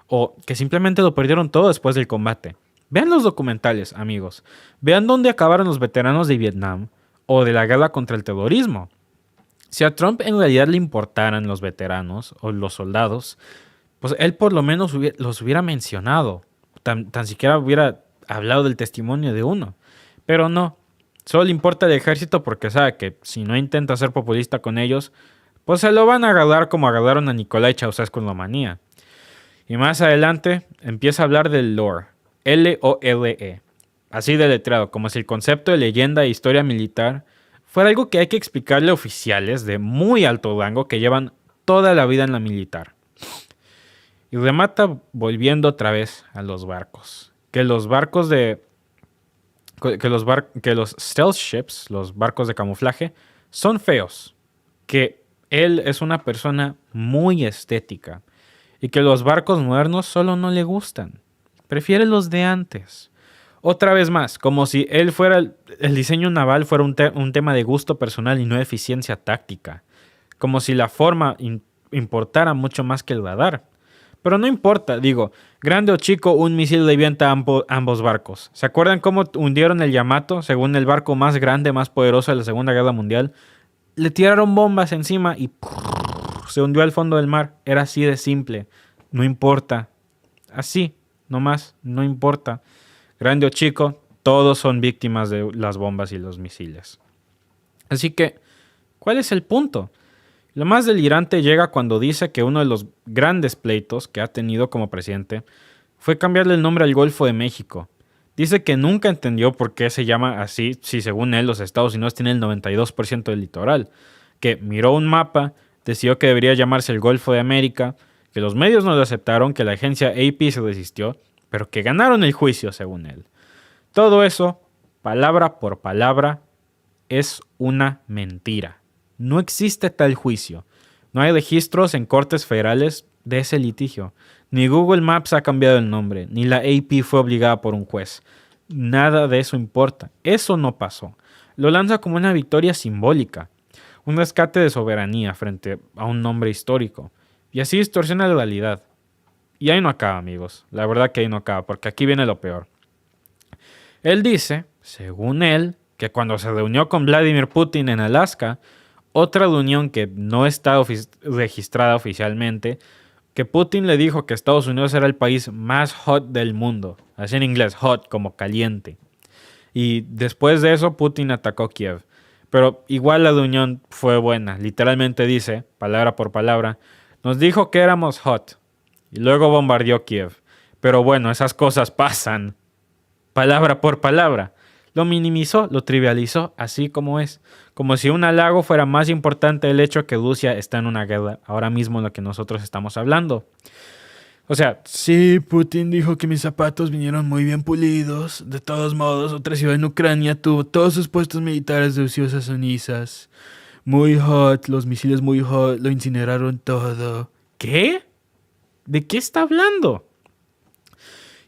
o que simplemente lo perdieron todo después del combate. Vean los documentales, amigos. Vean dónde acabaron los veteranos de Vietnam o de la guerra contra el terrorismo. Si a Trump en realidad le importaran los veteranos o los soldados, pues él por lo menos los hubiera mencionado. Tan siquiera hubiera hablado del testimonio de uno. Pero no. Solo le importa el ejército porque sabe que si no intenta ser populista con ellos, pues se lo van a agarrar como agarraron a Nicolae Ceausescu en Rumanía. Y más adelante empieza a hablar del lore, L-O-R-E, así deletreado, como si el concepto de leyenda e historia militar fuera algo que hay que explicarle a oficiales de muy alto rango que llevan toda la vida en la militar. Y remata volviendo otra vez a los barcos. Que los stealth ships, los barcos de camuflaje, son feos. Que él es una persona muy estética. Y que los barcos modernos solo no le gustan. Prefiere los de antes. Otra vez más, como si él fuera el diseño naval fuera un tema de gusto personal y no de eficiencia táctica. Como si la forma importara mucho más que el radar. Pero no importa, digo, grande o chico, un misil revienta ambos barcos. ¿Se acuerdan cómo hundieron el Yamato, según el barco más grande, más poderoso de la Segunda Guerra Mundial? Le tiraron bombas encima y se hundió al fondo del mar. Era así de simple. No importa. Así, nomás, no importa. Grande o chico, todos son víctimas de las bombas y los misiles. Así que, ¿cuál es el punto? Lo más delirante llega cuando dice que uno de los grandes pleitos que ha tenido como presidente fue cambiarle el nombre al Golfo de México. Dice que nunca entendió por qué se llama así si según él los Estados Unidos tienen el 92% del litoral. Que miró un mapa, decidió que debería llamarse el Golfo de América, que los medios no lo aceptaron, que la agencia AP se resistió, pero que ganaron el juicio según él. Todo eso, palabra por palabra, es una mentira. No existe tal juicio. No hay registros en cortes federales de ese litigio. Ni Google Maps ha cambiado el nombre, ni la AP fue obligada por un juez. Nada de eso importa. Eso no pasó. Lo lanza como una victoria simbólica, un rescate de soberanía frente a un nombre histórico. Y así distorsiona la realidad. Y ahí no acaba, amigos. La verdad que ahí no acaba, porque aquí viene lo peor. Él dice, según él, que cuando se reunió con Vladimir Putin en Alaska, otra reunión que no está registrada oficialmente, que Putin le dijo que Estados Unidos era el país más hot del mundo. Así en inglés, hot, como caliente. Y después de eso, Putin atacó Kiev. Pero igual la reunión fue buena. Literalmente dice, palabra por palabra, nos dijo que éramos hot. Y luego bombardeó Kiev. Pero bueno, esas cosas pasan. Palabra por palabra. Lo minimizó, lo trivializó, así como es. Como si un halago fuera más importante el hecho que Rusia está en una guerra, ahora mismo en lo que nosotros estamos hablando. O sea, sí, Putin dijo que mis zapatos vinieron muy bien pulidos. De todos modos, otra ciudad en Ucrania tuvo todos sus puestos militares de ociosas cenizas. Muy hot, los misiles muy hot, lo incineraron todo. ¿Qué? ¿De qué está hablando?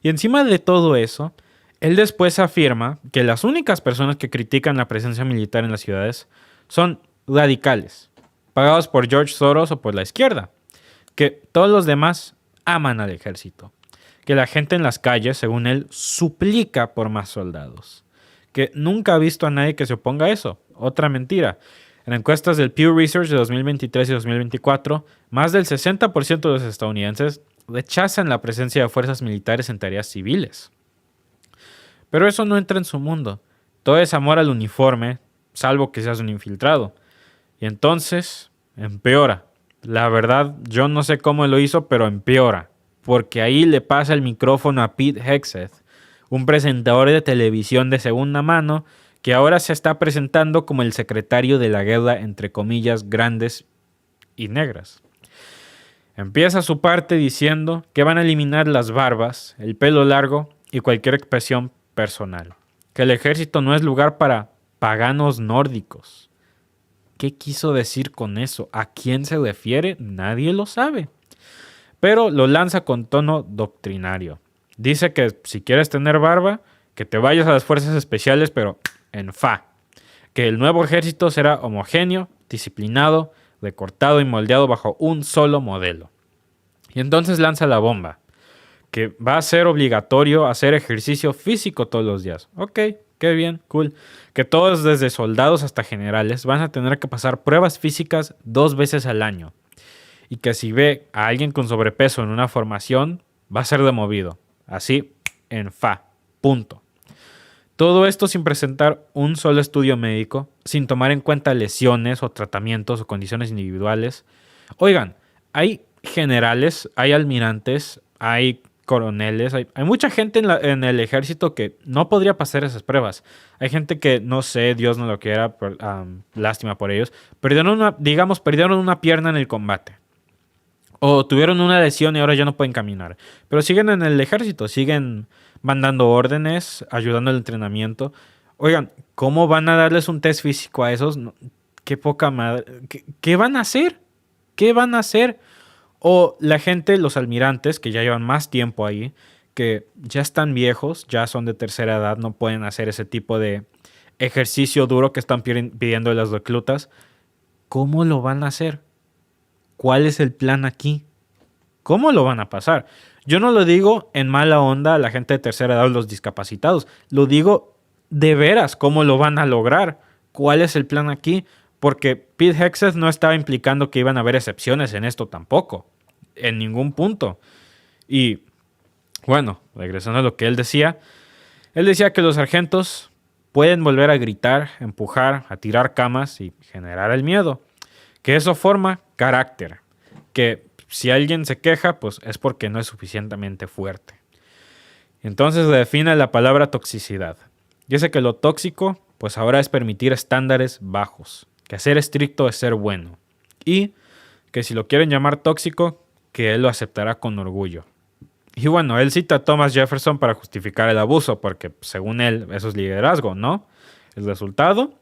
Y encima de todo eso, él después afirma que las únicas personas que critican la presencia militar en las ciudades son radicales, pagados por George Soros o por la izquierda, que todos los demás aman al ejército, que la gente en las calles, según él, suplica por más soldados, que nunca ha visto a nadie que se oponga a eso. Otra mentira. En encuestas del Pew Research de 2023 y 2024, más del 60% de los estadounidenses rechazan la presencia de fuerzas militares en tareas civiles. Pero eso no entra en su mundo. Todo es amor al uniforme, salvo que seas un infiltrado. Y entonces empeora. La verdad, yo no sé cómo lo hizo, pero empeora. Porque ahí le pasa el micrófono a Pete Hegseth, un presentador de televisión de segunda mano que ahora se está presentando como el secretario de la guerra, entre comillas, grandes y negras. Empieza su parte diciendo que van a eliminar las barbas, el pelo largo y cualquier expresión personal. Que el ejército no es lugar para paganos nórdicos. ¿Qué quiso decir con eso? ¿A quién se refiere? Nadie lo sabe. Pero lo lanza con tono doctrinario. Dice que si quieres tener barba, que te vayas a las fuerzas especiales, pero en fa. Que el nuevo ejército será homogéneo, disciplinado, recortado y moldeado bajo un solo modelo. Y entonces lanza la bomba. Que va a ser obligatorio hacer ejercicio físico todos los días. Ok, qué bien, cool. Que todos, desde soldados hasta generales, van a tener que pasar pruebas físicas 2 veces al año. Y que si ve a alguien con sobrepeso en una formación, va a ser demovido. Así, en fa. Punto. Todo esto sin presentar un solo estudio médico, sin tomar en cuenta lesiones o tratamientos o condiciones individuales. Oigan, hay generales, hay almirantes, hay coroneles, hay mucha gente en el ejército que no podría pasar esas pruebas. Hay gente que, no sé, Dios no lo quiera, lástima por ellos, perdieron una pierna en el combate. O tuvieron una lesión y ahora ya no pueden caminar. Pero siguen en el ejército, siguen mandando órdenes, ayudando al entrenamiento. Oigan, ¿cómo van a darles un test físico a esos? Qué poca madre. ¿Qué van a hacer? ¿Qué van a hacer? O la gente, los almirantes, que ya llevan más tiempo ahí, que ya están viejos, ya son de tercera edad, no pueden hacer ese tipo de ejercicio duro que están pidiendo las reclutas. ¿Cómo lo van a hacer? ¿Cuál es el plan aquí? ¿Cómo lo van a pasar? Yo no lo digo en mala onda a la gente de tercera edad o los discapacitados. Lo digo de veras, ¿cómo lo van a lograr? ¿Cuál es el plan aquí? Porque Pete Hegseth no estaba implicando que iban a haber excepciones en esto tampoco. En ningún punto. Y bueno, regresando a lo que él decía que los sargentos pueden volver a gritar, empujar, a tirar camas y generar el miedo. Que eso forma carácter. Que si alguien se queja, pues es porque no es suficientemente fuerte. Entonces le define la palabra toxicidad. Dice que lo tóxico, pues ahora es permitir estándares bajos. Que ser estricto es ser bueno. Y que si lo quieren llamar tóxico, que él lo aceptará con orgullo. Y bueno, él cita a Thomas Jefferson para justificar el abuso, porque según él eso es liderazgo, ¿no? El resultado,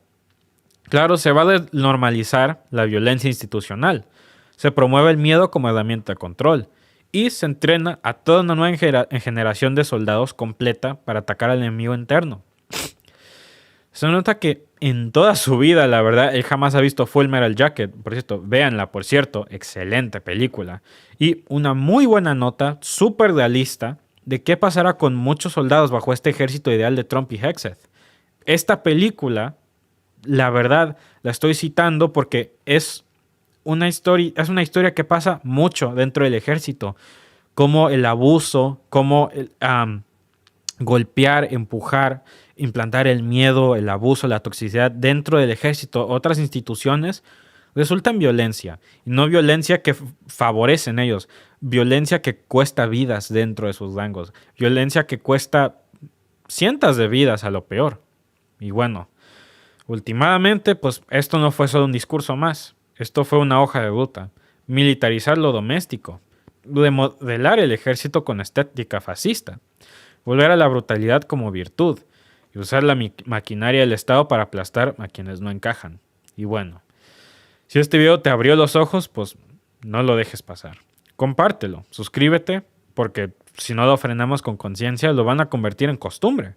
claro, se va a normalizar la violencia institucional. Se promueve el miedo como herramienta de control. Y se entrena a toda una nueva generación de soldados completa para atacar al enemigo interno. Se nota que en toda su vida, la verdad, él jamás ha visto Full Metal Jacket. Por cierto, véanla, por cierto, excelente película. Y una muy buena nota, súper realista, de qué pasará con muchos soldados bajo este ejército ideal de Trump y Hegseth. Esta película, la verdad, la estoy citando porque es una historia que pasa mucho dentro del ejército. Como el abuso, como golpear, empujar, implantar el miedo, el abuso, la toxicidad dentro del ejército, otras instituciones, resulta en violencia. Y no violencia que favorecen ellos, violencia que cuesta vidas dentro de sus rangos, violencia que cuesta cientos de vidas a lo peor. Y bueno, últimamente, pues esto no fue solo un discurso más, esto fue una hoja de ruta, militarizar lo doméstico, remodelar el ejército con estética fascista, volver a la brutalidad como virtud, y usar la maquinaria del Estado para aplastar a quienes no encajan. Y bueno, si este video te abrió los ojos, pues no lo dejes pasar. Compártelo, suscríbete, porque si no lo frenamos con conciencia, lo van a convertir en costumbre.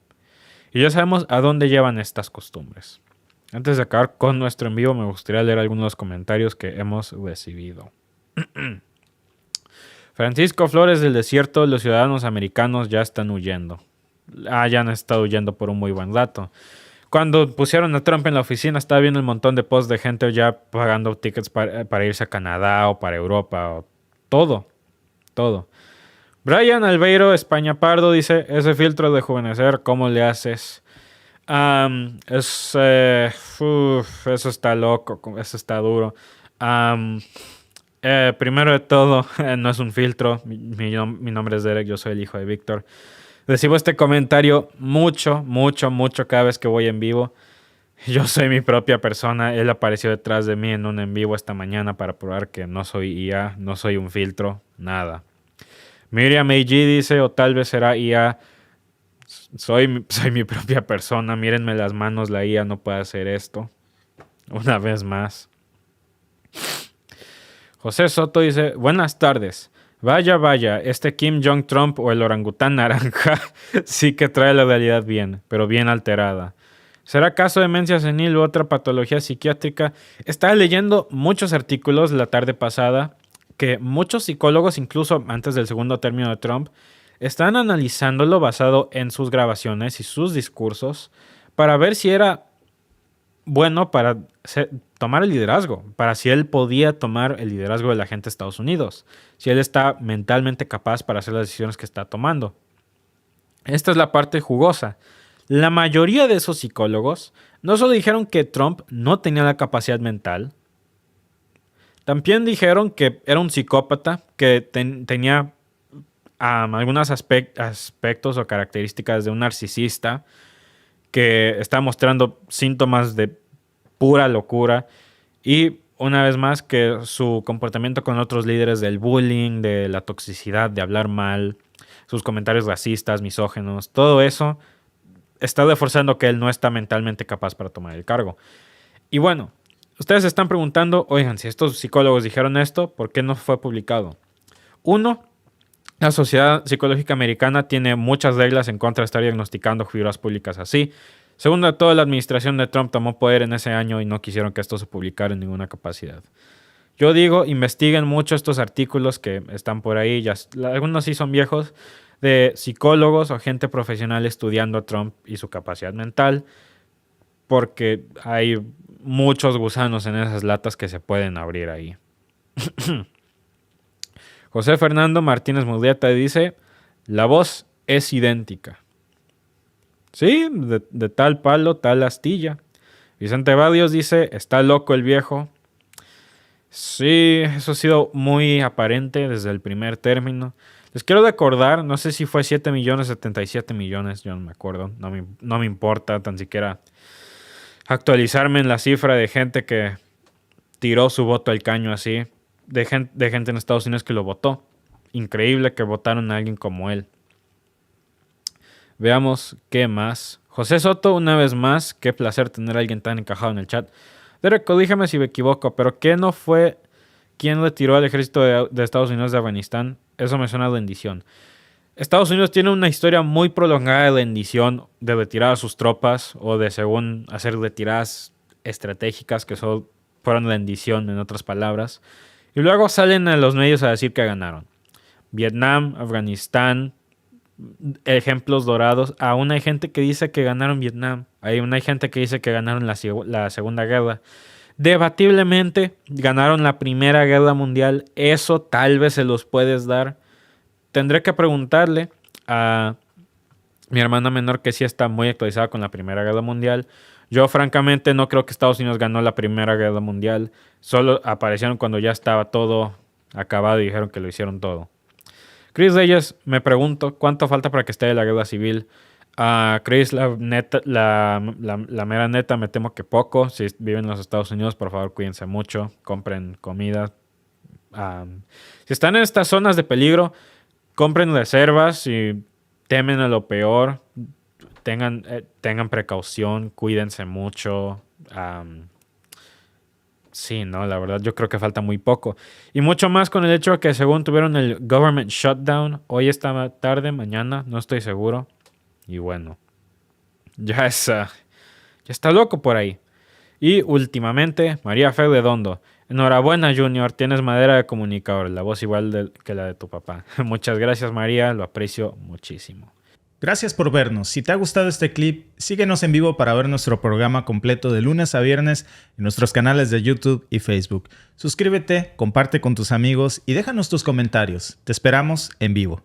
Y ya sabemos a dónde llevan estas costumbres. Antes de acabar con nuestro en vivo, me gustaría leer algunos de los comentarios que hemos recibido. Francisco Flores del Desierto, los ciudadanos americanos ya están huyendo. Ya han estado huyendo por un muy buen rato. Cuando pusieron a Trump en la oficina, estaba viendo un montón de posts de gente ya pagando tickets para irse a Canadá o para Europa. O todo. Brian Albeiro, España Pardo, dice, ese filtro de juvenecer, ¿cómo le haces? Eso está loco, eso está duro. Primero de todo, no es un filtro. Mi nombre es Derek, yo soy el hijo de Víctor. Recibo este comentario mucho cada vez que voy en vivo. Yo soy mi propia persona. Él apareció detrás de mí en un en vivo esta mañana para probar que no soy IA, no soy un filtro, nada. Miriam AG dice, o tal vez será IA. Soy mi propia persona. Mírenme las manos, la IA no puede hacer esto. Una vez más. José Soto dice, buenas tardes. Vaya, este Kim Jong-Trump o el orangután naranja sí que trae la realidad bien, pero bien alterada. ¿Será caso demencia senil u otra patología psiquiátrica? Estaba leyendo muchos artículos la tarde pasada que muchos psicólogos, incluso antes del segundo término de Trump, están analizándolo basado en sus grabaciones y sus discursos para ver si era bueno para tomar el liderazgo, para si él podía tomar el liderazgo de la gente de Estados Unidos, si él está mentalmente capaz para hacer las decisiones que está tomando. Esta es la parte jugosa. La mayoría de esos psicólogos no solo dijeron que Trump no tenía la capacidad mental, también dijeron que era un psicópata, que tenía algunos aspectos o características de un narcisista, que está mostrando síntomas de pura locura y una vez más que su comportamiento con otros líderes del bullying, de la toxicidad, de hablar mal, sus comentarios racistas, misógenos, todo eso está reforzando que él no está mentalmente capaz para tomar el cargo. Y bueno, ustedes se están preguntando, oigan, si estos psicólogos dijeron esto, ¿por qué no fue publicado? Uno, la Sociedad Psicológica Americana tiene muchas reglas en contra de estar diagnosticando figuras públicas así. Segundo, toda la administración de Trump tomó poder en ese año y no quisieron que esto se publicara en ninguna capacidad. Yo digo, investiguen mucho estos artículos que están por ahí, algunos sí son viejos, de psicólogos o gente profesional estudiando a Trump y su capacidad mental, porque hay muchos gusanos en esas latas que se pueden abrir ahí. José Fernando Martínez Murrieta dice, la voz es idéntica. Sí, de tal palo, tal astilla. Vicente Barrios dice, está loco el viejo. Sí, eso ha sido muy aparente desde el primer término. Les quiero recordar, no sé si fue 7 millones, 77 millones, yo no me acuerdo. No me importa tan siquiera actualizarme en la cifra de gente que tiró su voto al caño así. De gente en Estados Unidos que lo votó. Increíble que votaron a alguien como él. Veamos qué más. José Soto, una vez más, qué placer tener a alguien tan encajado en el chat. Derek, corrígeme si me equivoco, pero ¿qué no fue quien retiró al ejército de Estados Unidos de Afganistán? Eso me suena a rendición. Estados Unidos tiene una historia muy prolongada de rendición, de retirar a sus tropas o de, según, hacer retiradas estratégicas que solo fueron rendición, en otras palabras. Y luego salen a los medios a decir que ganaron. Vietnam, Afganistán, ejemplos dorados. Aún hay gente que dice que ganaron Vietnam. Aún hay gente que dice que ganaron la Segunda Guerra. Debatiblemente ganaron la Primera Guerra Mundial. Eso tal vez se los puedes dar. Tendré que preguntarle a mi hermana menor, que sí está muy actualizada con la Primera Guerra Mundial. Yo francamente no creo que Estados Unidos ganó la Primera Guerra Mundial. Solo aparecieron cuando ya estaba todo acabado y dijeron que lo hicieron todo. Chris Reyes, me pregunto, ¿cuánto falta para que esté la guerra civil? Chris, la mera neta, me temo que poco. Si viven en los Estados Unidos, por favor, cuídense mucho. Compren comida. Si están en estas zonas de peligro, compren reservas y temen a lo peor. Tengan precaución, cuídense mucho. Sí, no, la verdad yo creo que falta muy poco. Y mucho más con el hecho de que según tuvieron el government shutdown hoy esta tarde, mañana, no estoy seguro. Y bueno, ya está loco por ahí. Y últimamente, María Fe Redondo. Enhorabuena, Junior, tienes madera de comunicador, la voz igual que la de tu papá. Muchas gracias, María, lo aprecio muchísimo. Gracias por vernos. Si te ha gustado este clip, síguenos en vivo para ver nuestro programa completo de lunes a viernes en nuestros canales de YouTube y Facebook. Suscríbete, comparte con tus amigos y déjanos tus comentarios. Te esperamos en vivo.